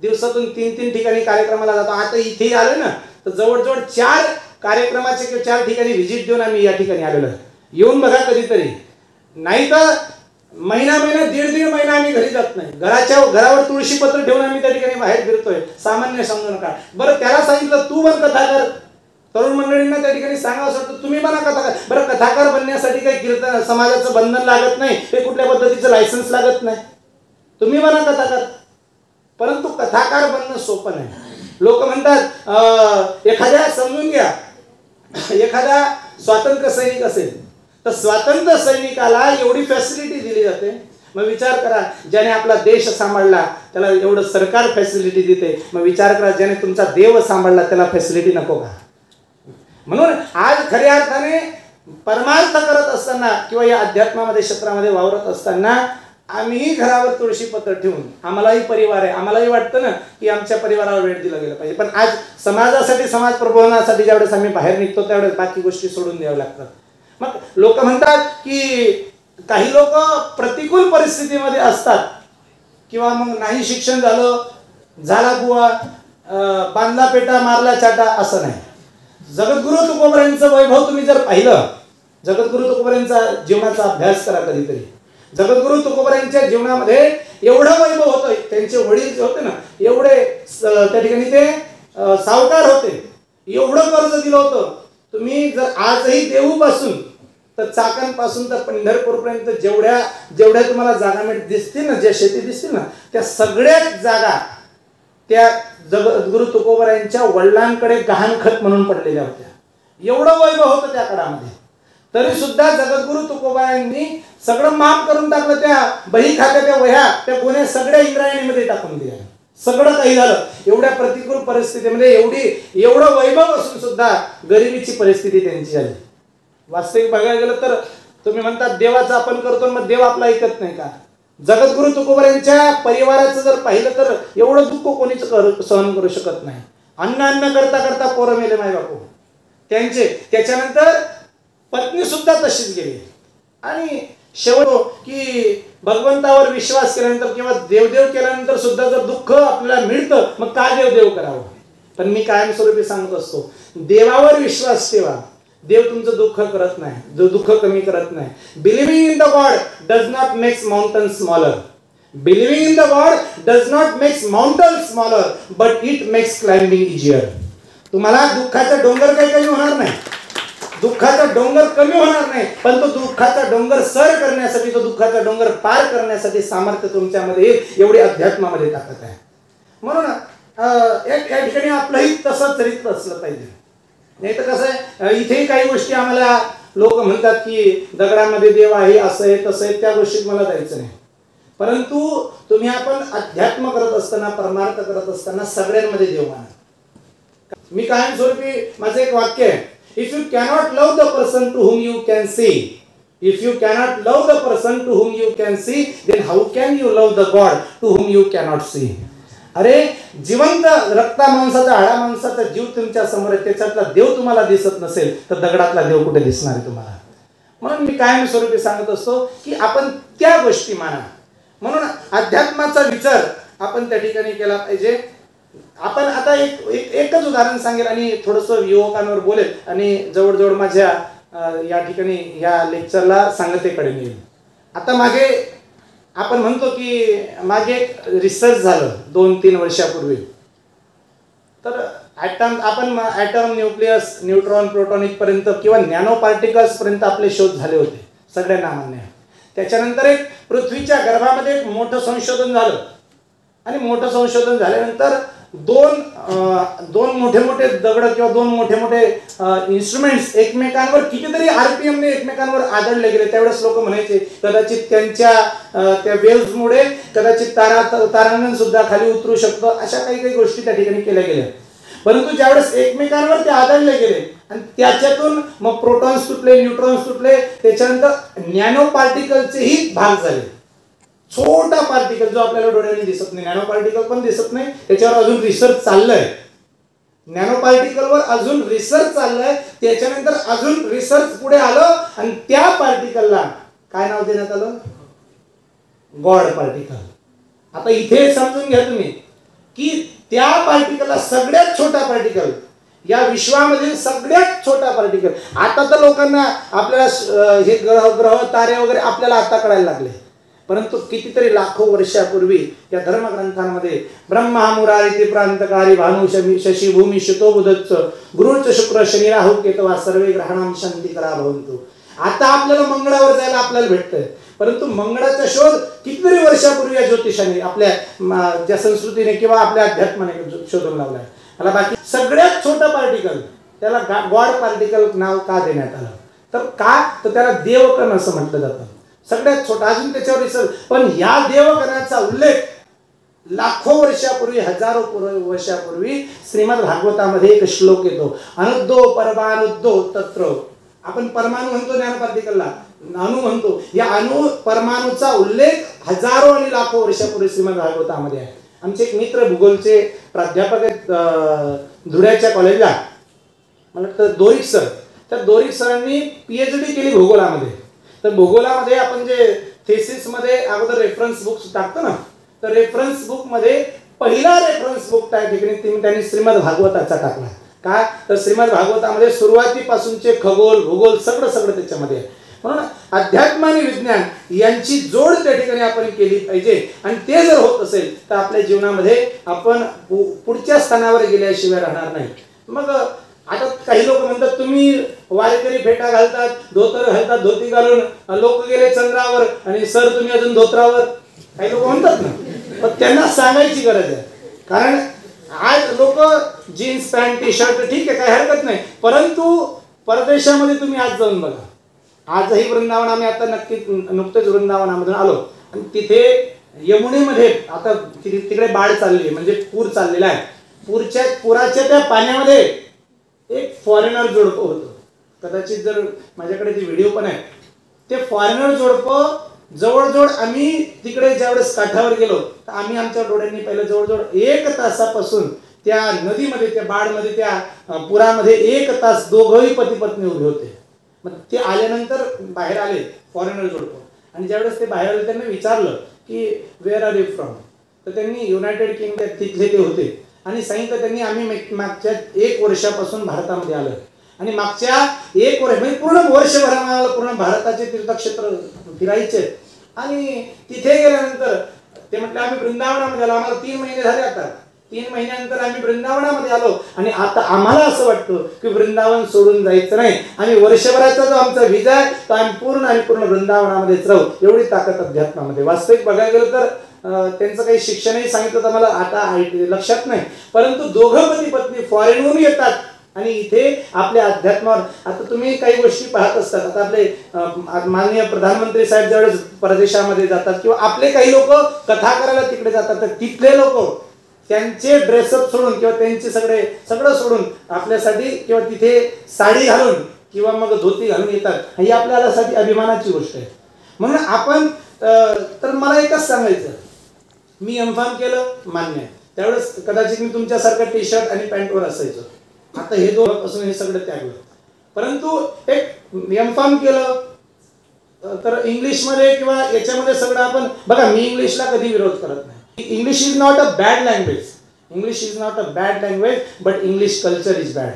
दिवसातून 3-3 ठिकाणी कार्यक्रमाला जातो. आता इथे आलो ना तर जवळजवळ 4 कार्यक्रमाचे किंवा 4 ठिकाणी व्हिजिट देऊन आम्ही या ठिकाणी आलेलो. येऊन बघा कधीतरी, नाही तर महिना 1.5 महिना आम्ही घरी जात नाही. घरावर तुळशी पत्र ठेवून आम्ही त्या ठिकाणी बाहेर फिरतोय. सामान्य समजू नका. बरं त्याला सांगितलं तू बन कथाकार. तरुण मंडळींना त्या ठिकाणी सांगावं असं वाटतं तुम्ही बना कथाकार. बरं कथाकार बनण्यासाठी काही कीर्तन समाजाचं बंधन लागत नाही, हे कुठल्या पद्धतीचं लायसन्स लागत नाही, तुम्ही बना कथाकार. परंतु कथाकार बनणं सोपं नाही. लोक म्हणतात एखाद्या समजून घ्या, एखादा स्वातंत्र्य सैनिक असेल तर स्वातंत्र्य सैनिकाला एवढी फॅसिलिटी दिली जाते. मग विचार करा, ज्याने आपला देश सांभाळला त्याला एवढं सरकार फॅसिलिटी देते, मग विचार करा ज्याने तुमचा देव सांभाळला त्याला फॅसिलिटी नको का. म्हणून आज खऱ्या अर्थाने परमार्थ करत असताना किंवा या अध्यात्मामध्ये क्षेत्रामध्ये वावरत असताना आम्हीही घरावर तुळशी पत्र ठेवून, आम्हालाही परिवार आहे, आम्हालाही वाटतं ना की आमच्या परिवाराला वेळ दिला गेला पाहिजे. पण आज समाजासाठी, समाज प्रबोधनासाठी ज्यावेळेस आम्ही बाहेर निघतो त्यावेळेस बाकी गोष्टी सोडून द्याव्या लागतात. मग लोक म्हणतात की काही लोक प्रतिकूल परिस्थितीमध्ये असतात किंवा मग नाही शिक्षण झालं, झाला बुवा, बांधला पेटा मारला चाटा, असं नाही. जगद्गुरु तुकोबारायांचं वैभव तुम्ही जर पाहिलं, जगद्गुरु तुकोबारायांचा जीवनाचा अभ्यास करा कधीतरी. जगद्गुरु तुकोबारायांच्या जीवनामध्ये एवढं वैभव होतं. त्यांचे वडील जे होते ना एवढे त्या ठिकाणी ते सावकार होते, एवढं कर्ज दिलं होतं. तुम्ही जर आजही देऊपासून तर चाकणपासून तर पंढरपूरपर्यंत जेवढ्या तुम्हाला जागा दिसतील ना, ज्या शेती दिसतील ना, त्या सगळ्याच जागा त्या जगद्गुरु तुकोबारायांच्या वडिलांकडे गहाणखत म्हणून पडलेल्या होत्या. एवढं वैभव होतं त्या काळामध्ये. तरी सुद्धा जगद्गुरु तुकोबारायांनी सगळं माफ करून टाकलं. त्या बही खात्याच्या वह्या, त्या गुन्हे सगळ्या इंद्रायणीमध्ये टाकून दिल्या. सगळं काही झालं. एवढ्या प्रतिकूल परिस्थितीमध्ये एवढं वैभव असून सुद्धा गरिबीची परिस्थिती त्यांची झाली. वास्तविक बघायला गेलं तर तुम्ही म्हणतात देवाचं आपण करतो, मग देव आपला ऐकत नाही का. जगद्गुरु तुकोबारायांच्या परिवाराचं जर पाहिलं तर एवढं दुःख कोणीच सहन करू शकत नाही. अन्न करता करता पोरं मेले माय बापू त्यांचे. त्याच्यानंतर पत्नी सुद्धा तशीच गेली. आणि शेवट की भगवंतावर विश्वास केल्यानंतर किंवा देवदेव केल्यानंतर सुद्धा जर दुःख आपल्याला मिळतं, मग काय देवदेव करावं. पण मी कायमस्वरूपी सांगत असतो, देवावर विश्वास ठेवा. देव तुमचं दुःख करत नाही, जो दुःख कमी करत नाही. Believing in the God does not makes mountain smaller. Believing in the God does not makes mountain smaller, but it makes climbing easier. तुम्हाला दुःखाचा डोंगर काही कमी होणार नाही, दुःखाचा डोंगर कमी होणार नाही, पण तो दुःखाचा डोंगर सर करण्यासाठी, तो दुःखाचा डोंगर पार करण्यासाठी सामर्थ्य तुमच्यामध्ये येईल, एवढी अध्यात्मामध्ये ताकद आहे. म्हणून या ठिकाणी आपलंही तसं चरित्र असलं पाहिजे. नाही तर कसं आहे, इथेही काही गोष्टी आम्हाला लोक म्हणतात की दगडामध्ये देव आहे, असं आहे तसं आहे, त्या गोष्टीत मला जायचं नाही. परंतु तुम्ही आपण अध्यात्म करत असताना, परमार्थ करत असताना सगळ्यांमध्ये देव माना. मी कायमस्वरूपी माझं एक वाक्य आहे, if you cannot love the person to whom you can see, if you cannot love the person to whom you can see, then how can you love the God to whom you cannot see. अरे जिवंत रक्ता मांसाचा हाडा माणसाचा जीव तुमच्या समोर आहे, त्याच्यातला देव तुम्हाला दिसत नसेल तर दगडातला देव कुठे दिसणार आहे तुम्हाला. म्हणून मी कायमस्वरूपी सांगत असतो की आपण त्या गोष्टी माना. म्हणून अध्यात्माचा विचार आपण त्या ठिकाणी केला पाहिजे. आपण आता एकच उदाहरण सांगेल आणि थोडंसं युवकांवर बोलेल आणि जवळजवळ माझ्या या ठिकाणी या लेक्चरला सांगतेकडे नेईल. आता मागे आपण म्हणतो की मागे एक रिसर्च झालं 2-3 वर्षापूर्वी. तर आपण ॲटम, न्यूक्लियस, न्यूट्रॉन, प्रोटॉन इथपर्यंत किंवा नॅनो पार्टिकल्सपर्यंत आपले शोध झाले होते, सगळ्यांना मान्य आहे. त्याच्यानंतर एक पृथ्वीच्या गर्भामध्ये एक मोठं संशोधन झालं आणि मोठं संशोधन झाल्यानंतर दोन मोठे मोठे दगड किंवा दोन मोठे मोठे इन्स्ट्रुमेंट्स एकमेकांवर कितीतरी RPM ने एकमेकांवर आदळले गेले. त्यावेळेस लोक म्हणायचे कदाचित त्यांच्या त्या वेव्हमुळे कदाचित तारांगण सुद्धा खाली उतरू शकतं. अशा काही गोष्टी त्या ठिकाणी केल्या गेल्या. परंतु ज्यावेळेस एकमेकांवर ते आदळले गेले आणि त्याच्यातून मग प्रोटॉन्स तुटले, न्यूट्रॉन्स तुटले, त्याच्यानंतर नॅनो पार्टिकलचेही भाग झाले. छोटा पार्टिकल जो आपल्याला डोळ्याने दिसत नाही, नॅनो पार्टिकल पण दिसत नाही, त्याच्यावर अजून रिसर्च चाललंय. नॅनो पार्टिकलवर अजून रिसर्च चाललंय. त्याच्यानंतर अजून रिसर्च पुढे आलं आणि त्या पार्टिकलला काय नाव देण्यात आलं? God particle. आता इथे समजून घ्या तुम्ही की त्या पार्टिकलला सगळ्यात छोटा पार्टिकल, या विश्वामधील सगळ्यात छोटा पार्टिकल. आता तर लोकांना आपल्याला हे ग्रह तारे वगैरे आपल्याला आता कळायला लागले. परंतु कितीतरी लाखो वर्षापूर्वी या धर्मग्रंथांमध्ये ब्रह्मा मुरारी प्रांतकारी भानु शशी भूमी शुतो बुधच्च गुरुच शुक्र शनी राहू केतवा सर्वे ग्रहाणाम शांती करा भवंतु. आता आपल्याला मंगळावर जायला आपल्याला भेटतंय, परंतु मंगळाचा शोध कितीतरी वर्षापूर्वी या ज्योतिषाने आपल्या ज्या संस्कृतीने किंवा आपल्या अध्यात्माने शोधून लावलाय. मला बाकी सगळ्यात छोटा पार्टिकल त्याला गॉड पार्टिकल नाव का देण्यात आलं? तर का तर त्याला देवकण असं म्हटलं जातं. सगळ्यात छोटा, अजून त्याच्यावर रिसर्च. पण या देवकणाचा उल्लेख लाखो वर्षापूर्वी, हजारो वर्षापूर्वी श्रीमद भागवतामध्ये एक श्लोक येतो, अनुद्धो परमानुद्धो तत्र. आपण परमाणू म्हणतो नॅनो पार्टिकलला, अणु म्हणतो. या अणु परमाणूचा उल्लेख हजारो आणि लाखो वर्षापूर्वी श्रीमद भागवतामध्ये आहे. आमचे एक मित्र भूगोलचे प्राध्यापक आहेत धुळ्याच्या कॉलेजला, मला वाटतं दोरिक सर. त्या दोरिक सरांनी PhD केली भूगोलामध्ये. तर भूगोलामध्ये आपण जे थेसिसमध्ये अगोदर रेफरन्स बुक्स टाकतो ना, तर रेफरन्स बुकमध्ये पहिला रेफरन्स बुक त्या ठिकाणी त्यांनी श्रीमद भागवताचा टाकला. का तर श्रीमद भागवतामध्ये सुरुवातीपासूनचे खगोल भूगोल सगळं त्याच्यामध्ये आहे. म्हणून अध्यात्म आणि विज्ञान यांची जोड त्या ठिकाणी आपण केली पाहिजे. आणि ते जर होत असेल तर आपल्या जीवनामध्ये आपण पुढच्या स्थानावर गेल्याशिवाय राहणार नाही. मग आता काही लोक म्हणतात तुम्ही वारकरी फेटा घालतात, धोतर घालतात, धोती घालून लोक गेले चंद्रावर आणि सर तुम्ही अजून धोत्रावर, काही लोक म्हणतात ना. पण त्यांना सांगायची गरज आहे, कारण आज लोक जीन्स पॅन्ट टी शर्ट ठीक आहे, काही हरकत नाही. परंतु परदेशामध्ये तुम्ही आज जाऊन बघा. आजही वृंदावन, आम्ही आता नुकतेच वृंदावनामधून आलो आणि तिथे यमुनेमध्ये आता तिकडे बाढ चालली आहे, म्हणजे पूर चाललेला आहे. पुराच्या त्या पाण्यामध्ये एक फॉरेनर जोडपं होतं. कदाचित जर माझ्याकडे ती व्हिडिओ पण आहे. ते फॉरेनर जोडपं जवळजवळ आम्ही तिकडे ज्यावेळेस काठावर गेलो तर आम्ही आमच्या डोळ्यांनी पाहिलं, जवळजवळ 1 तासापासून त्या नदीमध्ये, त्या बाढमध्ये, त्या पुरामध्ये 1 तास दोघंही पती पत्नी उभे होते. मग ते आल्यानंतर बाहेर आले फॉरेनर जोडपं आणि ज्यावेळेस ते बाहेर आले त्यांना विचारलं की वेअर आर यू फ्रॉम, तर त्यांनी युनायटेड किंगडम तिथले ते होते आणि सांगितलं त्यांनी आम्ही मागच्या 1 वर्षापासून भारतामध्ये आलो आणि मागच्या 1 वर्ष म्हणजे पूर्ण वर्षभर आम्हाला पूर्ण भारताचे तीर्थक्षेत्र फिरायचे आणि तिथे गेल्यानंतर ते म्हटलं आम्ही वृंदावनामध्ये आलो, आम्हाला 3 महिने झाले आता, 3 महिन्यानंतर आम्ही वृंदावनामध्ये आलो आणि आता आम्हाला असं वाटतं की वृंदावन सोडून जायचं नाही, आम्ही वर्षभराचा जो आमचा विजा आहे तो आम्ही पूर्ण वृंदावनामध्येच राहू, एवढी ताकद अध्यात्मामध्ये. वास्तविक बघायला गेलं तर त्यांचं काही शिक्षणही सांगितलं तर मला आता लक्षात नाही, परंतु दोघं पती पत्नी फॉरेनहून येतात आणि इथे आपल्या अध्यात्मावर. आता तुम्ही काही गोष्टी पाहत असतात, आता आपले माननीय प्रधानमंत्री साहेब ज्यावेळेस परदेशामध्ये जातात किंवा आपले काही लोक कथा करायला तिकडे जातात, तर तिथले लोक त्यांचे ड्रेसअप सोडून किंवा त्यांचे सगळं सोडून आपल्यासाठी किंवा तिथे साडी घालून किंवा मग धोती घालून येतात. ही आपल्याला साठी अभिमानाची गोष्ट आहे. म्हणून आपण तर मला एकच सांगायचं, मी एम.फार्म केलं मान्य आहे, त्यावेळेस कदाचित मी तुमच्यासारखं टी शर्ट आणि पॅन्टवर असायचो. आता हे दोघांपासून हे सगळं त्यागलं, परंतु एक एम.फार्म केलं तर इंग्लिशमध्ये किंवा याच्यामध्ये सगळं आपण बघा, मी इंग्लिशला कधी विरोध करत नाही. English is not a bad language, English is not a bad language, but English culture is bad.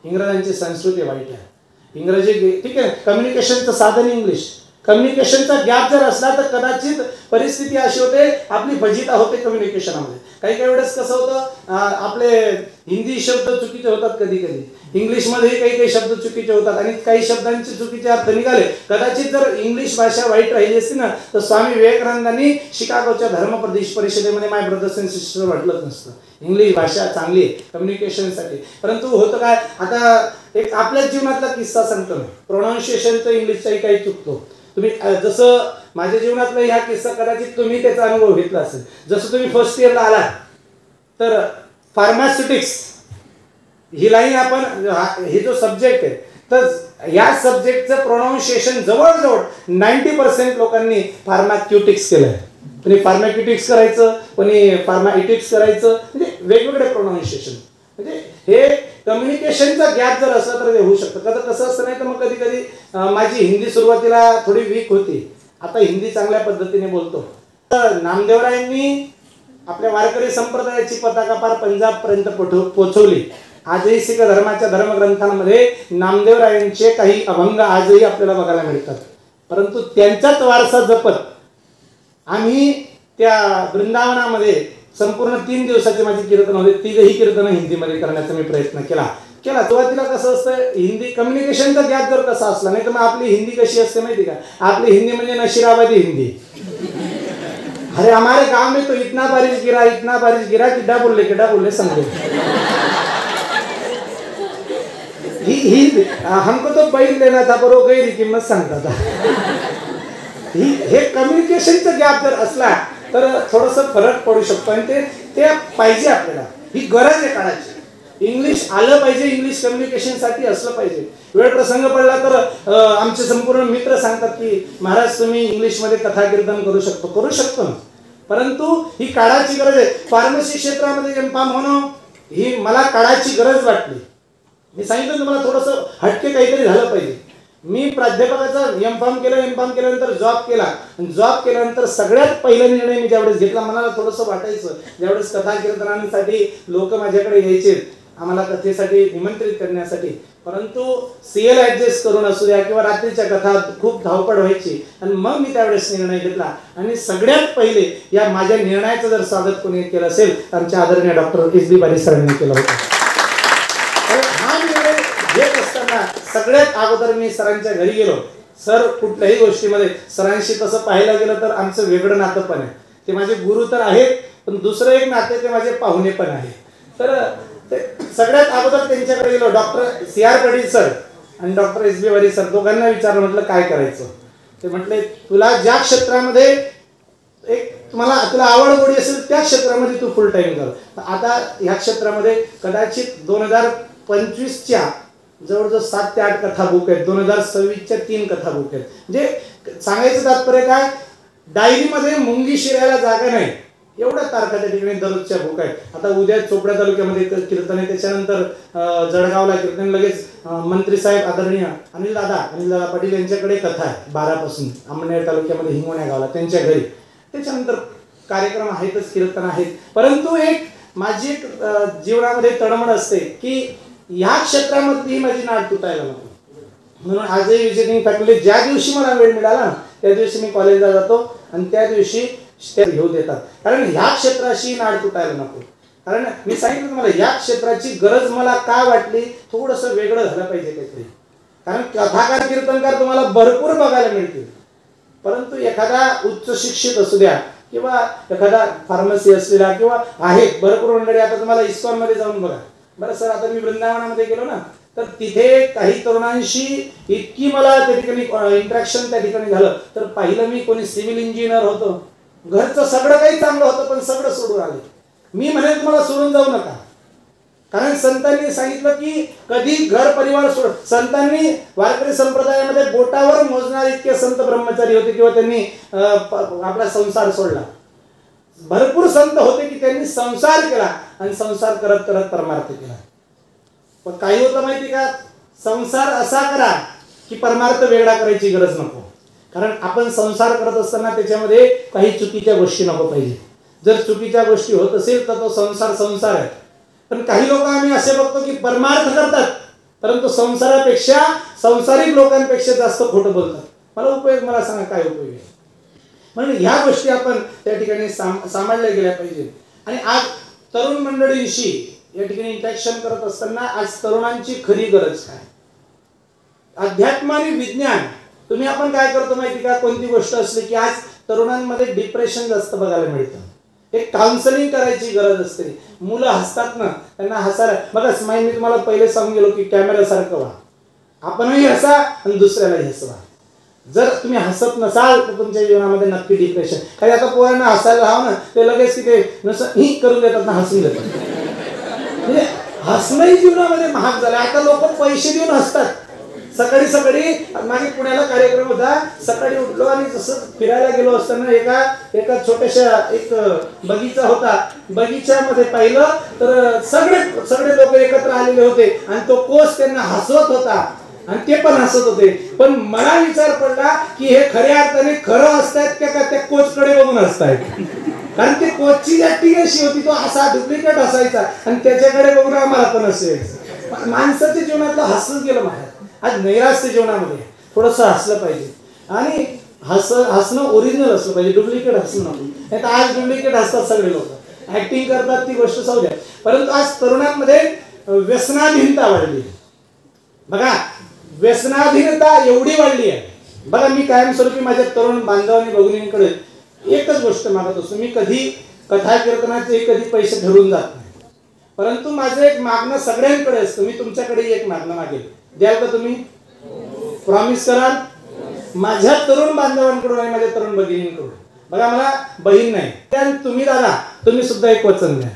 इंग्रजांची संस्कृती वाईट आहे. इंग्रजी ठीक आहे, कम्युनिकेशनचं साधन इंग्लिश, कम्युनिकेशनचा गॅप जर असला तर कदाचित परिस्थिती अशी होते, आपली फजिता होते कम्युनिकेशनमध्ये. काही वेळेस कसं होतं, आपले हिंदी शब्द चुकीचे होतात, कधी इंग्लिशमध्येही काही शब्द चुकीचे होतात आणि काही शब्दांचे चुकीचे अर्थ निघाले. कदाचित जर इंग्लिश भाषा वाईट राहिली असती ना तर स्वामी विवेकानंदांनी शिकागोच्या धर्म परिषदेमध्ये माय ब्रदर्स अँड सिस्टर म्हटलंच नसतं. इंग्लिश भाषा चांगली आहे कम्युनिकेशनसाठी. परंतु होतं काय, आता एक आपल्या जीवनातला किस्सा सांगतो मी. प्रोनाऊन्सिएशनचं इंग्लिशचाही काही चुकतो. तुम्ही जसं माझ्या जीवनातला ह्या किस्सा कदाचित तुम्ही त्याचा अनुभव घेतला असेल. जसं तुम्ही फर्स्ट इयरला आला तर फार्मास्युटिक्स ही लाईन आपण हे जो सब्जेक्ट आहे तर या सब्जेक्टचं प्रोनाऊन्सिएशन जवळजवळ 90% लोकांनी फार्माक्युटिक्स केलं आहे. कोणी फार्माक्युटिक्स करायचं, कोणी फार्माइटिक्स करायचं, म्हणजे वेगवेगळे प्रोनाऊन्सिएशन. म्हणजे हे कम्युनिकेशनचा गॅप जर असला तर ते होऊ शकतं. कसं असतं नाही तर मग कधी कधी माझी हिंदी सुरुवातीला थोडी वीक होती, आता हिंदी चांगल्या पद्धतीने बोलतो. तर नामदेवरायांनी आपल्या वारकरी संप्रदायाची पताका पार पंजाबपर्यंत पोहोचवली. आजही शीख धर्माच्या धर्मग्रंथांमध्ये नामदेवरायांचे काही अभंग आजही आपल्याला बघायला मिळतात. परंतु त्यांचाच वारसा जपत आम्ही त्या वृंदावनामध्ये संपूर्ण 3 दिवसाची माझी कीर्तन होते. 3ही कीर्तनं हिंदीमध्ये करण्याचा मी प्रयत्न केला. सुरुवातीला कसं असतं, हिंदी कम्युनिकेशनचा गॅप जर कसा असला नाही तर मग आपली हिंदी कशी असते माहिती का, आपली हिंदी म्हणजे नशिराबादी हिंदी. अरे हमारे गांव में तो इतना बारिश गिरा किड्डा बोलले समझो. हमको तो बैल लेना था पर वो गैर किंमत सांगता था. हे कम्युनिकेशनचा गॅप जर असला तर थोडंसं फरक पडू शकतो आणि ते पाहिजे आपल्याला. ही गरज आहे काळाची. इंग्लिश आलं पाहिजे, इंग्लिश कम्युनिकेशनसाठी असलं पाहिजे. वेळ प्रसंग पडला तर आमचे संपूर्ण मित्र सांगतात की महाराज तुम्ही इंग्लिशमध्ये कथा कीर्तन करू शकतो ना, परंतु ही काळाची गरज आहे. फार्मसी क्षेत्रामध्ये एम.फार्म होणं ही मला काळाची गरज वाटली. मी सांगितलं तुम्हाला थोडंसं हटके काहीतरी झालं पाहिजे. मी प्राध्यापकाचा एम.फार्म केल्यानंतर जॉब केला. जॉब केल्यानंतर सगळ्यात पहिला निर्णय मी ज्यावेळेस घेतला, मनाला थोडंसं वाटायचं ज्यावेळेस कथा कीर्तनांसाठी लोक माझ्याकडे यायचे आम्हाला कथेसाठी निमंत्रित करण्यासाठी, परंतु सीएल ॲडजस्ट करून असू द्या किंवा रात्रीच्या कथा खूप धावपळ व्हायची आणि मग मी त्यावेळेस निर्णय घेतला. आणि सगळ्यात पहिले या माझ्या निर्णयाचं जर स्वागत कोणी केलं असेल तर आमच्या आदरणीय डॉक्टर एस.बी. बारी सरांनी केलं होतं. हा निर्णय घेत असताना सगळ्यात अगोदर मी सरांच्या घरी गेलो. सर कुठल्याही गोष्टीमध्ये सरांशी तसं पाहायला गेलं तर आमचं वेगळं नातं पण आहे. ते माझे गुरु तर आहेत, पण दुसरं एक नाते ते माझे पाहुणे पण आहे. तर सगळ्यात अगोदर त्यांच्याकडे गेलो. Doctor C R. पाटील सर आणि डॉक्टर एस.बी. बारी सर दोघांना विचारलं, म्हटलं काय करायचं. ते म्हटले तुला ज्या क्षेत्रामध्ये तुला आवड गोडी असेल त्या क्षेत्रामध्ये तू फुल टाइम कर. आता ह्या क्षेत्रामध्ये कदाचित 2025च्या जवळजवळ 7 ते 8 कथा बुक आहेत, 2026च्या 3 कथा बुक आहेत. म्हणजे सांगायचं तात्पर्य काय, डायरीमध्ये मुंगी शिरायला जागा नाही. एवढ्या तारखा त्या ठिकाणी दररोजच्या बुक आहेत. आता उद्या चोपडा तालुक्यामध्ये कीर्तन आहे, त्याच्यानंतर जळगावला कीर्तन, लगेच मंत्री साहेब आदरणीय अनिलदादा पाटील यांच्याकडे कथा आहे 12 पासून अमळनेर तालुक्यामध्ये हिंगोण्या गावाला त्यांच्या घरी. त्याच्यानंतर कार्यक्रम आहेतच, कीर्तन आहेत. परंतु एक माझी एक जीवनामध्ये तळमळ असते की ह्या क्षेत्रामधली माझी नाट तुटायला नको. म्हणून आजही विजिटिंग फॅकल्टी ज्या दिवशी मला वेळ मिळाला त्या दिवशी मी कॉलेजला जातो आणि त्या दिवशी घेऊ देतात. कारण ह्या क्षेत्राशी नाड तुटायला नको. कारण मी सांगितलं तुम्हाला या क्षेत्राची गरज मला का वाटली, थोडंसं वेगळं झालं पाहिजे काहीतरी. कारण कथाकार कीर्तनकार तुम्हाला भरपूर बघायला मिळतील, परंतु एखादा उच्च शिक्षित असू द्या किंवा एखादा फार्मसी असलेला किंवा आहेत भरपूर मंडळी. आता तुम्हाला इस्कॉनमध्ये जाऊन बघा. बरं सर, आता मी वृंदावनामध्ये गेलो ना, तर तिथे काही तरुणांशी इतकी मला त्या ठिकाणी इंटरॅक्शन त्या ठिकाणी झालं. तर पाहिलं मी कोणी सिव्हिल इंजिनियर होतं, घरचं सगळं काही चांगलं होतं, पण सगळं सोडून आले. मी म्हणेन तुम्हाला सोडून जाऊ नका, कारण संतांनी सांगितलं की कधी घर परिवार सोड. संतांनी वारकरी संप्रदायामध्ये बोटावर मोजणार इतके संत ब्रह्मचारी होते किंवा त्यांनी आपला संसार सोडला. भरपूर संत होते की त्यांनी संसार केला आणि संसार करत करत परमार्थ केला. पण काही होतं माहिती का, संसार असा करा की परमार्थ वेगळा करायची गरज नको. कारण आपण संसार करत असताना त्याच्यामध्ये काही चुकीच्या गोष्टी नको पाहिजे. जर चुकीच्या गोष्टी होत असेल तर तो संसार आहे. पण काही लोक आम्ही असे बघतो की परमार्थ करतात परंतु संसारापेक्षा सांसारिक लोकांपेक्षा जास्त खोटं बोलतात. मला सांगा काय उपयोग आहे. म्हणून ह्या गोष्टी आपण त्या ठिकाणी सांभाळल्या गेल्या पाहिजे. आणि आज तरुण मंडळींशी या ठिकाणी इंटरॅक्शन करत असताना आज तरुणांची खरी गरज काय, अध्यात्म आणि विज्ञान. तुम्ही आपण काय करतो माहिती का, कोणती गोष्ट असली की आज तरुणांमध्ये डिप्रेशन जास्त बघायला मिळतं. एक काउन्सिलिंग करायची गरज असते. मुलं हसतात ना, त्यांना हसायला बघा. स्माईल मी तुम्हाला पहिले सांगून गेलो की कॅमेऱ्यासारखं व्हा. आपणही हसा आणि दुसऱ्यालाही हसवा. जर तुम्ही हसत नसाल तर तुमच्या जीवनामध्ये नक्की डिप्रेशन. काही आता पोरांना हसायला हवं ना, ते लगेच तिथे नुसतं ही करून देतात ना, हसून देतात. म्हणजे हसणंही जीवनामध्ये महाग झालं. आता लोक पैसे देऊन हसतात. सकाळी मागे पुण्याला कार्यक्रम होता, सकाळी उठलो आणि जसं फिरायला गेलो असताना एका छोट्याशा एक बगीचा होता. बगीच्यामध्ये पाहिलं तर सगळे लोक एकत्र आलेले होते आणि तो कोच त्यांना हसवत होता आणि ते पण हसत होते. पण मला विचार पडला की हे खऱ्या अर्थाने खरं असतायत का त्या कोचकडे बघून हसतायत. कारण ते कोचची ऍक्टिंग अशी होती, तो असा डुप्लिकेट हसायचा आणि त्याच्याकडे बघून आम्हाला पण असायचं. माणसाच्या जीवनातलं हसत गेलं माझ्या. आज नैराश्य जीवनामध्ये थोडंसं हसलं पाहिजे आणि हसणं ओरिजिनल असलं पाहिजे, डुप्लिकेट हसणं नको. नाही तर आज डुप्लिकेट हसतात सगळे लोक, ऍक्टिंग करतात, ती गोष्ट जाऊ द्या. परंतु आज तरुणांमध्ये व्यसनाधीनता वाढली. बघा, व्यसनाधीनता एवढी वाढली आहे. बघा, मी कायमस्वरूपी माझ्या तरुण बांधवांनी भगिनींकडे एकच गोष्ट मागत असतो. मी कधी कथा कीर्तनाचे कधी पैसे ठरवून जात नाही, परंतु माझं एक मागणं सगळ्यांकडे असतं. मी तुमच्याकडे एक मागणं मागेल, द्याल का तुम्ही? प्रॉमिस कराल? माझ्या तरुण बांधवांकडून आणि माझ्या तरुण भगिनींकडून. बघा, मला बहीण नाही, त्या तुम्ही दादा, तुम्ही सुद्धा एक वचन द्या.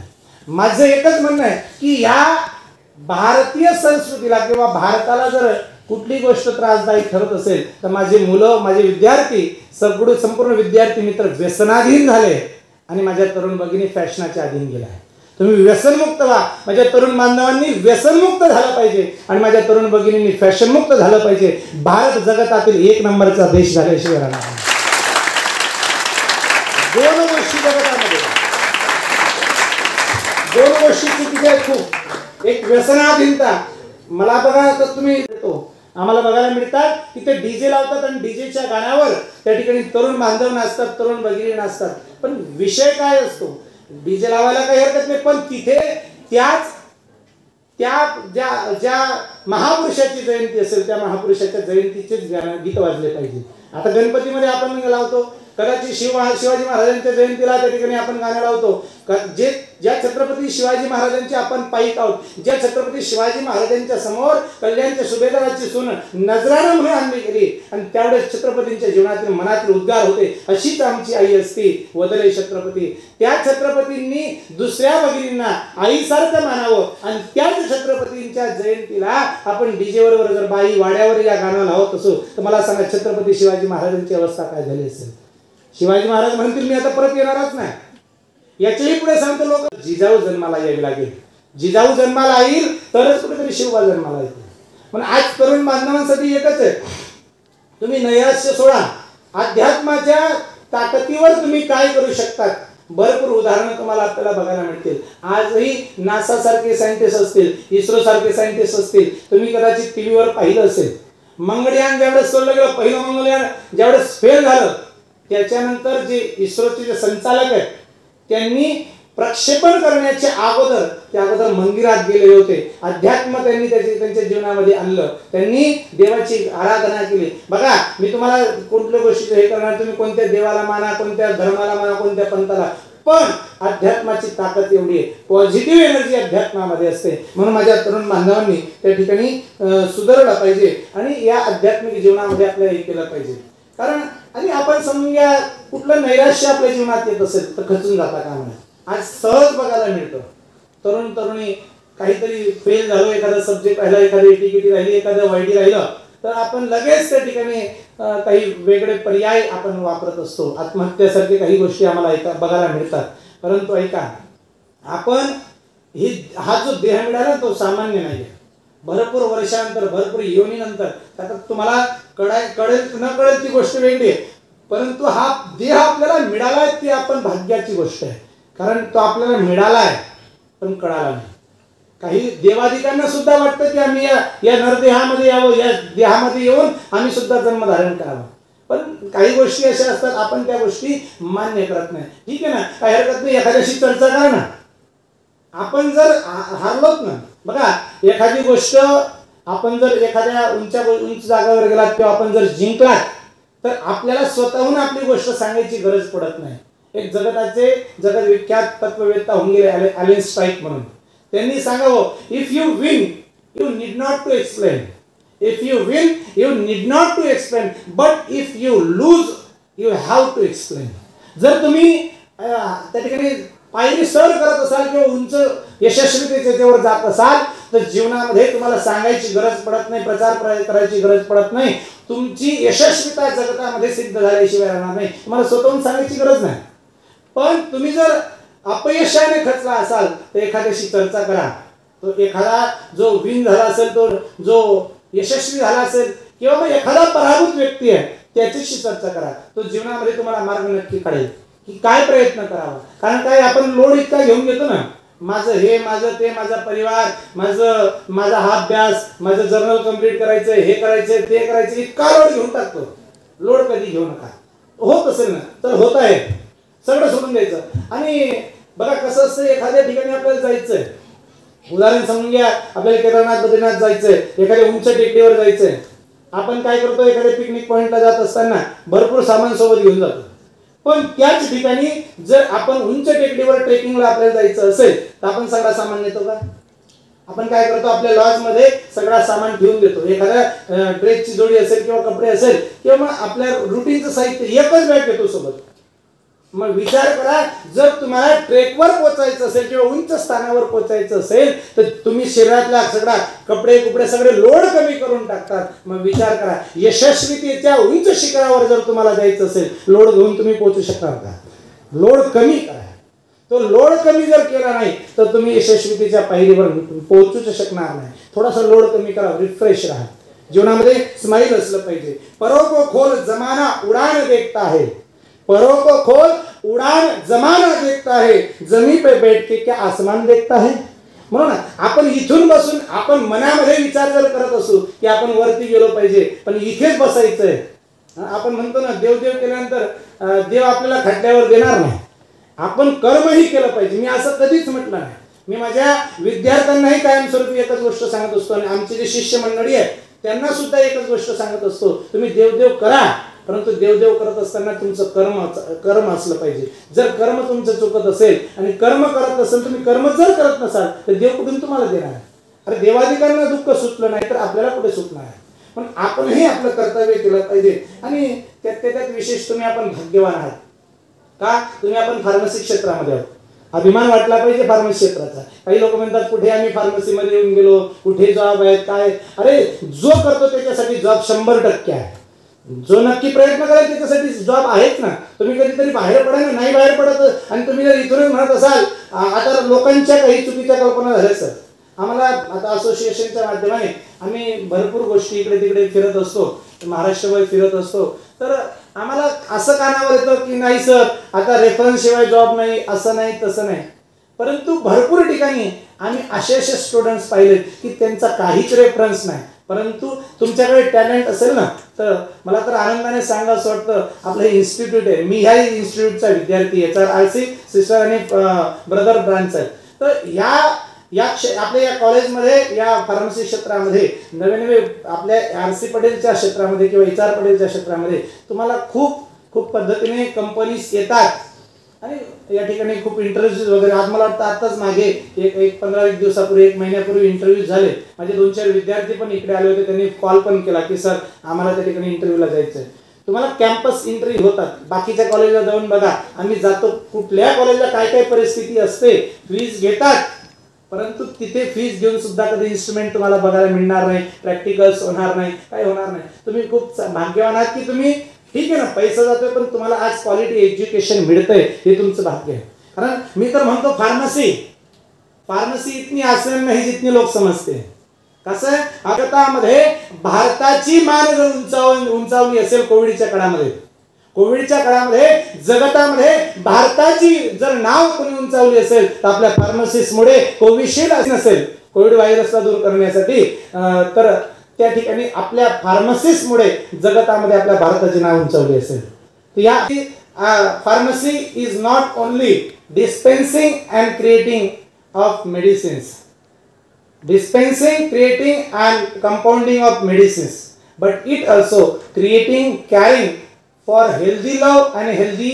माझं एकच म्हणणं आहे की या भारतीय संस्कृतीला किंवा भारताला जर कुठली गोष्ट त्रासदायक ठरत असेल तर माझे मुलं, माझे विद्यार्थी, संपूर्ण विद्यार्थी मित्र व्यसनाधीन झाले आणि माझ्या तरुण भगिनी फॅशनाच्या अधीन गेल्या. तुम्ही व्यसनमुक्त व्हा. माझ्या तरुण बांधवांनी व्यसनमुक्त झालं पाहिजे आणि माझ्या तरुण भगिनींनी फॅशनमुक्त झालं पाहिजे. भारत जगतातील 1 नंबरचा देश झाल्याशिवाय राहणार नाही. दोन गोष्टी जगतामध्ये, दोन गोष्टी चुकीच्या आहेत खूप. एक व्यसनाधीनता. मला बघा, तर तुम्ही आम्हाला बघायला मिळतात की ते डीजे लावतात आणि डीजेच्या गाण्यावर त्या ठिकाणी तरुण बांधव नाचतात, तरुण भगिनी नाचतात. पण विषय काय असतो? डीजे लावायला काही हरकत नाही, पण तिथे ज्या महापुरुषाची जयंती असेल त्या महापुरुषाच्या जयंतीचेच गीत वाजले पाहिजे. आता गणपतीमध्ये आपण लावतो, कदाचित शिवाजी महाराजांच्या जयंतीला त्या ठिकाणी आपण गाणं लावतो. ज्या छत्रपती शिवाजी महाराजांचे आपण पाईक आहोत, ज्या छत्रपती शिवाजी महाराजांच्या समोर कल्याणच्या सुभेदाराची सून नजरानं म्हणून आणली गेली आणि त्यावेळेस छत्रपतींच्या जीवनातील मनातील उद्गार होते, अशीच आमची आई असती वदले छत्रपती. त्या छत्रपतींनी दुसऱ्या भगिनींना आईसारखं मानावं आणि त्याच छत्रपतींच्या जयंतीला आपण डीजे बरोबर जर बाई वाड्यावर या गाणं लावत असो तर मला सांगा छत्रपती शिवाजी महाराजांची अवस्था काय झाली असेल? शिवाजी महाराज म्हणतील मी आता परत येणारच नाही. याच्याही पुढे सांगतो लोक जिजाऊ जन्माला यावी लागेल, जिजाऊ जन्माला येईल तरच कुठेतरी शिवबा जन्माला येईल. पण आज तरुण बांधवांसाठी एकच आहे, तुम्ही नैराश्य सोडा, अध्यात्माच्या ताकदीवर तुम्ही काय करू शकतात. भरपूर उदाहरणं तुम्हाला आपल्याला बघायला मिळतील. आजही नासा सारखे सायंटिस्ट असतील, इस्रो सारखे सायंटिस्ट असतील, तुम्ही कदाचित टीव्हीवर पाहिलं असेल. मंगळयान ज्यावेळेस सोडलं गेलं, पहिलं मंगळयान ज्यावेळेस फेल झालं, त्याच्यानंतर जे इस्रोचे जे संचालक आहेत त्यांनी प्रक्षेपण करण्याच्या अगोदर मंदिरात गेलेले होते. अध्यात्म त्यांनी त्यांच्या जीवनामध्ये आणलं, त्यांनी देवाची आराधना केली. बघा, मी तुम्हाला कोणत्या गोष्टीचं हे करणार, तुम्ही कोणत्या देवाला माना, कोणत्या धर्माला माना, कोणत्या पंथाला, पण अध्यात्माची ताकद एवढी आहे, पॉझिटिव्ह एनर्जी अध्यात्मामध्ये असते. म्हणून माझ्या तरुण बांधवांनी त्या ठिकाणी सुधारलं पाहिजे आणि या आध्यात्मिक जीवनामध्ये आपल्याला हे केलं पाहिजे. कारण आणि आपण समजून घ्या, कुठलं नैराश्य आपल्या जीवनात येत असेल तर खचून जाता का म्हणा. आज सहज बघायला मिळतं, तरुण तरुणी काहीतरी फेल झालो, एखादा सब्जेक्ट राहिला, एखादी टिकिटी राहिली, एखादं वाईटी राहिलं, तर आपण लगेच त्या ठिकाणी काही वेगळे पर्याय आपण वापरत असतो. आत्महत्यासारखे काही गोष्टी आम्हाला बघायला मिळतात. परंतु ऐका, आपण हा जो देह मिळाला तो सामान्य नाही. भरपूर वर्षानंतर, भरपूर योनीनंतर, आता तुम्हाला कळेल न कळेल ती गोष्ट वेगळी आहे, परंतु हा देह आपल्याला मिळाला आहे ती आपण भाग्याची गोष्ट आहे. कारण तो आपल्याला मिळाला आहे पण कळाला नाही. काही देवाधिकांना सुद्धा वाटतं की आम्ही या नरदेहामध्ये यावं, या देहामध्ये येऊन आम्ही सुद्धा जन्म धारण करावा. पण काही गोष्टी अशा असतात आपण त्या गोष्टी मान्य करत नाही. ठीक आहे ना, काही हरकत नाही, एखाद्याशी चर्चा करा ना. आपण जर हारलोत ना, बघा एखादी गोष्ट आपण जर एखाद्या उंच जागावर गेलात किंवा आपण जर जिंकलात तर आपल्याला स्वतःहून आपली गोष्ट सांगायची गरज पडत नाही. एक जगत विख्यात तत्ववेत्ता होऊन गेले ॲलन स्ट्राईक म्हणून, त्यांनी सांगावं, if you win you need not to explain, if you win you need not to explain, but if you lose you have to explain. जर तुम्ही त्या ठिकाणी पायरी सर करत असाल किंवा उंच यशस्वीतेवर जात असाल तर जीवनामध्ये तुम्हाला सांगायची गरज पडत नाही, प्रचार करायची गरज पडत नाही. तुमची यशस्वीता जगतामध्ये सिद्ध झाल्याशिवाय राहणार नाही, तुम्हाला स्वतःहून सांगायची गरज नाही. पण तुम्ही जर अपयशाने खचला असाल तर एखाद्याशी चर्चा करा. तो एखादा जो विन झाला असेल, तो जो यशस्वी झाला असेल किंवा मग एखादा पराभूत व्यक्ती आहे त्याच्याशी चर्चा करा. तो जीवनामध्ये तुम्हाला मार्ग नक्की काढेल की काय प्रयत्न करावा. कारण काय आपण लोड इतका घेऊन घेतो ना, माझं हे, माझं ते, माझा परिवार, माझा हा अभ्यास, माझं जर्नल कंप्लीट करायचं, हे करायचं, ते करायचं, इतका लोड घेऊन टाकतो. लोड कधी घेऊ नका. होत असेल ना तर होत आहे, सगळं सोडून द्यायचं. आणि बघा कसं असतं, एखाद्या ठिकाणी आपल्याला जायचंय, उदाहरण समजून घ्या, आपल्याला केदारनाथ बद्रीनाथ जायचंय, एखाद्या उंच टेकडीवर जायचंय. आपण काय करतो, एखाद्या पिकनिक पॉइंटला जात असताना भरपूर सामान सोबत घेऊन जातो. पण त्याच ठिकाणी जर आपण उंच टेकडीवर ट्रेकिंगला आपल्याला जायचं असेल तर आपण सगळा सामान नेतो का? आपण काय करतो, आपल्या लॉजमध्ये सगळा सामान ठेवून देतो. एखाद्या ड्रेसची जोडी असेल किंवा कपडे असेल किंवा मग आपल्या रुटीनचं साहित्य एकच बॅग घेतो सोबत. मग विचार करा, जर तुम्हाला ट्रेकवर पोहोचायचं असेल किंवा उंच स्थानावर पोहोचायचं असेल तर तुम्ही शरीरातला सगळा कपडे सगळे लोड कमी करून टाकतात. मग विचार करा, यशस्वीतेच्या उंच शिखरावर जर तुम्हाला जायचं असेल, लोड घेऊन तुम्ही पोहोचू शकणार का? लोड कमी करा. तो लोड कमी जर केला नाही तर तुम्ही यशस्वीतेच्या पायरीवर पोहोचूच शकणार नाही. थोडासा लोड कमी करा, रिफ्रेश राहा. जीवनामध्ये स्माइल असलं पाहिजे. परों को खोल जमाना उड़ान देखता है, परों को खोल उड़ान जमाना देखता है, जमी पे बैठ के क्या आसमान देखता है. म्हणून आपण इथून बसून आपण मनामध्ये विचार जर करत असू की आपण वरती गेलो पाहिजे, पण इथेच बसायचंय. आपण म्हणतो ना, देव केल्यानंतर देव आपल्याला खड्ड्यावर देणार नाही. आपण कर्मही केलं पाहिजे. मी असं कधीच म्हटलं नाही. मी माझ्या विद्यार्थ्यांनाही कायमस्वरूपी एकच गोष्ट सांगत असतो आणि आमची जी शिष्य मंडळी आहे त्यांना सुद्धा एकच गोष्ट सांगत असतो, तुम्ही देव करा, परंतु देव करत असताना तुमचं कर्म असलं पाहिजे. जर कर्म तुमचं चुकत असेल आणि कर्म करत असेल, तुम्ही कर्म जर करत नसाल तर देव कुठून तुम्हाला देणार? अरे देवाधिकांना दुःख सुटलं नाही तर आपल्याला कुठे सुटणार आहे? पण आपणही आपलं कर्तव्य केलं पाहिजे. आणि त्यात विशेष तुम्ही आपण भाग्यवान आहात का? आपण फार्मसी क्षेत्रामध्ये आहोत. अभिमान वाटला पाहिजे फार्मसी क्षेत्राचा. काही लोक म्हणतात कुठे आम्ही फार्मसीमध्ये येऊन गेलो, कुठे जॉब आहेत काय? अरे जो करतो त्याच्यासाठी जॉब 100% आहे. जो नक्की प्रयत्न कराल त्याच्यासाठी जॉब आहेच ना. तुम्ही कधीतरी बाहेर पडा ना, नाही बाहेर पडत आणि तुम्ही जर इथूनच म्हणत असाल आता लोकांच्या काही चुकीच्या कल्पना झाल्या सर. आम्हाला आता असोसिएशनच्या माध्यमाने आम्ही भरपूर गोष्टी इकडे तिकडे फिरत असतो, महाराष्ट्रभर फिरत असतो. तर आम्हाला असं कानावर येतं की नाही सर आता रेफरन्स शिवाय जॉब नाही, असं नाही तसं नाही. परंतु भरपूर ठिकाणी आम्ही असे स्टुडंट्स पाहिलेत की त्यांचा काहीच रेफरन्स नाही, परंतु तुमच्याकडे टॅलेंट असेल ना तर मला तर आनंदाने सांगा असं वाटतं आपलं हे इन्स्टिट्यूट आहे. मी ह्या इन्स्टिट्यूटचा विद्यार्थी आहे, RC सिस्टर आणि ब्रदर ब्रांच आहे. तर आपल्या या कॉलेजमध्ये या फार्मसी क्षेत्रामध्ये नवे आपल्या RC पटेलच्या क्षेत्रामध्ये किंवा HR पटेलच्या क्षेत्रामध्ये तुम्हाला खूप खूप पद्धतीने कंपनीज येतात आणि या ठिकाणी खूप इंटरव्ह्यूज वगैरे. आज मला वाटतं आताच मागे एक 15-20 दिवसापूर्वी 1 महिन्यापूर्वी इंटरव्ह्यू झाले. माझे 2-4 विद्यार्थी पण इकडे आले होते, त्यांनी कॉल पण केला की सर आम्हाला त्या ठिकाणी इंटरव्ह्यूला जायचं आहे. तुम्हाला कॅम्पस इंटरव्ह्यू होतात, बाकीच्या कॉलेजला जाऊन बघा. आम्ही जातो कुठल्या कॉलेजला काय काय परिस्थिती असते, फीज घेतात परंतु तिथे फीज घेऊन सुद्धा कधी इन्स्ट्रुमेंट तुम्हाला बघायला मिळणार नाही, प्रॅक्टिकल्स होणार नाही, काय होणार नाही. तुम्ही खूप भाग्यवान आहात की तुम्ही ठीक आहे ना पैसा जातोय पण तुम्हाला आज क्वालिटी एज्युकेशन मिळतंय, हे तुमचं भाग्य आहे. कारण मी तर म्हणतो फार्मसी इतनी आसान नाही जितनी लोक समजते. कसं आहे जगतामध्ये भारताची मान जर उंचावली असेल कोविडच्या काळामध्ये जगतामध्ये भारताची जर नाव कोणी उंचावली असेल तर आपल्या फार्मसिस्टमुळे कोविशिल्ड नसेल कोविड व्हायरसला दूर करण्यासाठी, तर त्या ठिकाणी आपल्या फार्मसिस्टमुळे जगतामध्ये आपल्या भारताचे नाव उंचावले असेल. तर या pharmacy is not only dispensing and creating of medicines, dispensing, creating and compounding of medicines, but it also creating, caring for healthy love and healthy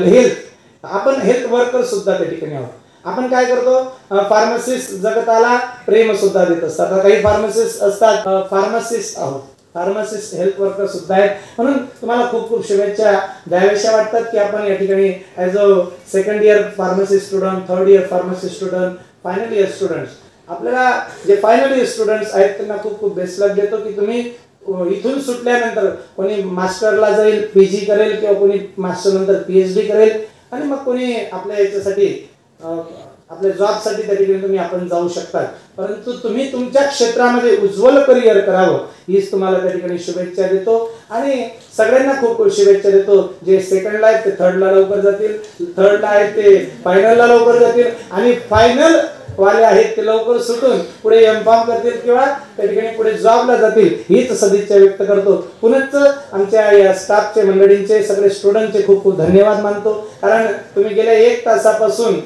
health. आपण हेल्थ वर्कर सुद्धा त्या ठिकाणी आहोत. आपण काय करतो, फार्मसिस्ट जगताला प्रेम सुद्धा देत असतात. काही फार्मसिस्ट असतात फार्मसिस्ट आहोत, फार्मसिस्ट हेल्थ वर्कर सुद्धा आहेत. म्हणून तुम्हाला खूप खूप शुभेच्छा द्याव्याशा वाटतात की आपण या ठिकाणी as a second year pharmacy student, third year pharmacy student, final year students, आपल्याला जे फायनल इयर स्टुडंट्स आहेत त्यांना खूप खूप बेस्ट लक देतो की तुम्ही इथून सुटल्यानंतर कोणी मास्टरला जाईल, PG करेल किंवा कोणी मास्टर नंतर PhD करेल आणि मग कोणी आपल्या याच्यासाठी आपल्या जॉबसाठी त्या ठिकाणी आपण जाऊ शकतात. परंतु तुम्ही तुमच्या क्षेत्रामध्ये उज्ज्वल करिअर करावं हीच तुम्हाला त्या ठिकाणी शुभेच्छा देतो. आणि सगळ्यांना खूप खूप शुभेच्छा देतो. जे सेकंडला आहेत ते थर्डला लवकर जातील, थर्डला आहेत ते फायनलला लवकर जातील आणि फायनल वाले आहेत ते लवकर सुटून पुढे M.Pharm करतील किंवा त्या ठिकाणी पुढे जॉबला जातील हीच सदिच्छा व्यक्त करतो. पुनश्च आमच्या या स्टाफचे मंडळींचे सगळे स्टुडंटचे खूप खूप धन्यवाद मानतो. कारण तुम्ही गेल्या 1 तासापासून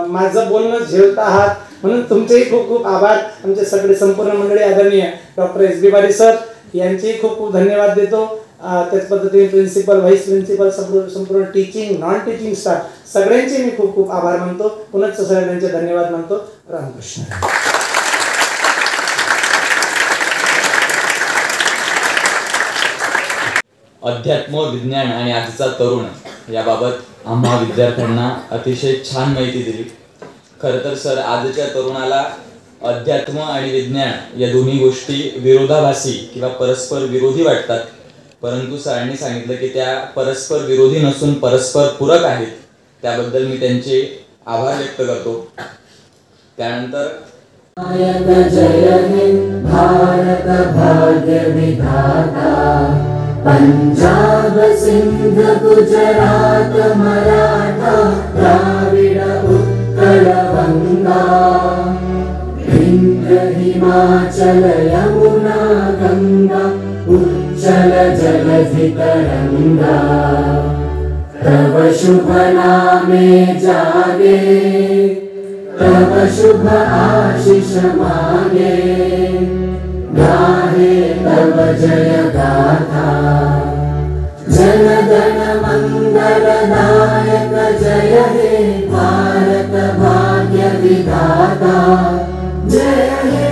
माझं बोलणं झेलता आहात म्हणून तुमचेही खूप खूप आभार. आमचे सगळे संपूर्ण मंडळी आदरणीय डॉक्टर SB बारी सर यांचेही खूप खूप धन्यवाद देतो. त्याच पद्धतीने प्रिन्सिपल, व्हाईस प्रिन्सिपल, संपूर्ण टीचिंग, नॉन टीचिंग स्टाफ सगळ्यांचे मी खूप खूप आभार मानतो. पुनश्च सगळ्यांचे धन्यवाद मानतो. रामकृष्ण. अध्यात्म, विज्ञान आणि आजचा तरुण याबाबत आम्हा विद्यार्थ्यांना अतिशय छान माहिती दिली. खरं तर सर आजच्या तरुणाला अध्यात्म आणि विज्ञान या दोन्ही गोष्टी विरोधाभासी किंवा परस्पर विरोधी वाटतात, परंतु सरांनी सांगितलं की त्या परस्पर विरोधी नसून परस्पर पूरक आहेत. त्याबद्दल मी त्यांचे आभार व्यक्त करतो. त्यानंतर जय हिंद भारत भाग्य विधाता, पंजाब सिंध गुजरात मराठा द्राविड उत्कल गंगा, विंध्य हिमाचल यमुना गंगा उच्चल जलधि तरंगा, तव शुभ नामे जागे, तव शुभ आशीष मांगे, गाहे तव जय गाथा, जन गण मंगलदायक जय हे भारत भाग्य विधाता, जय हे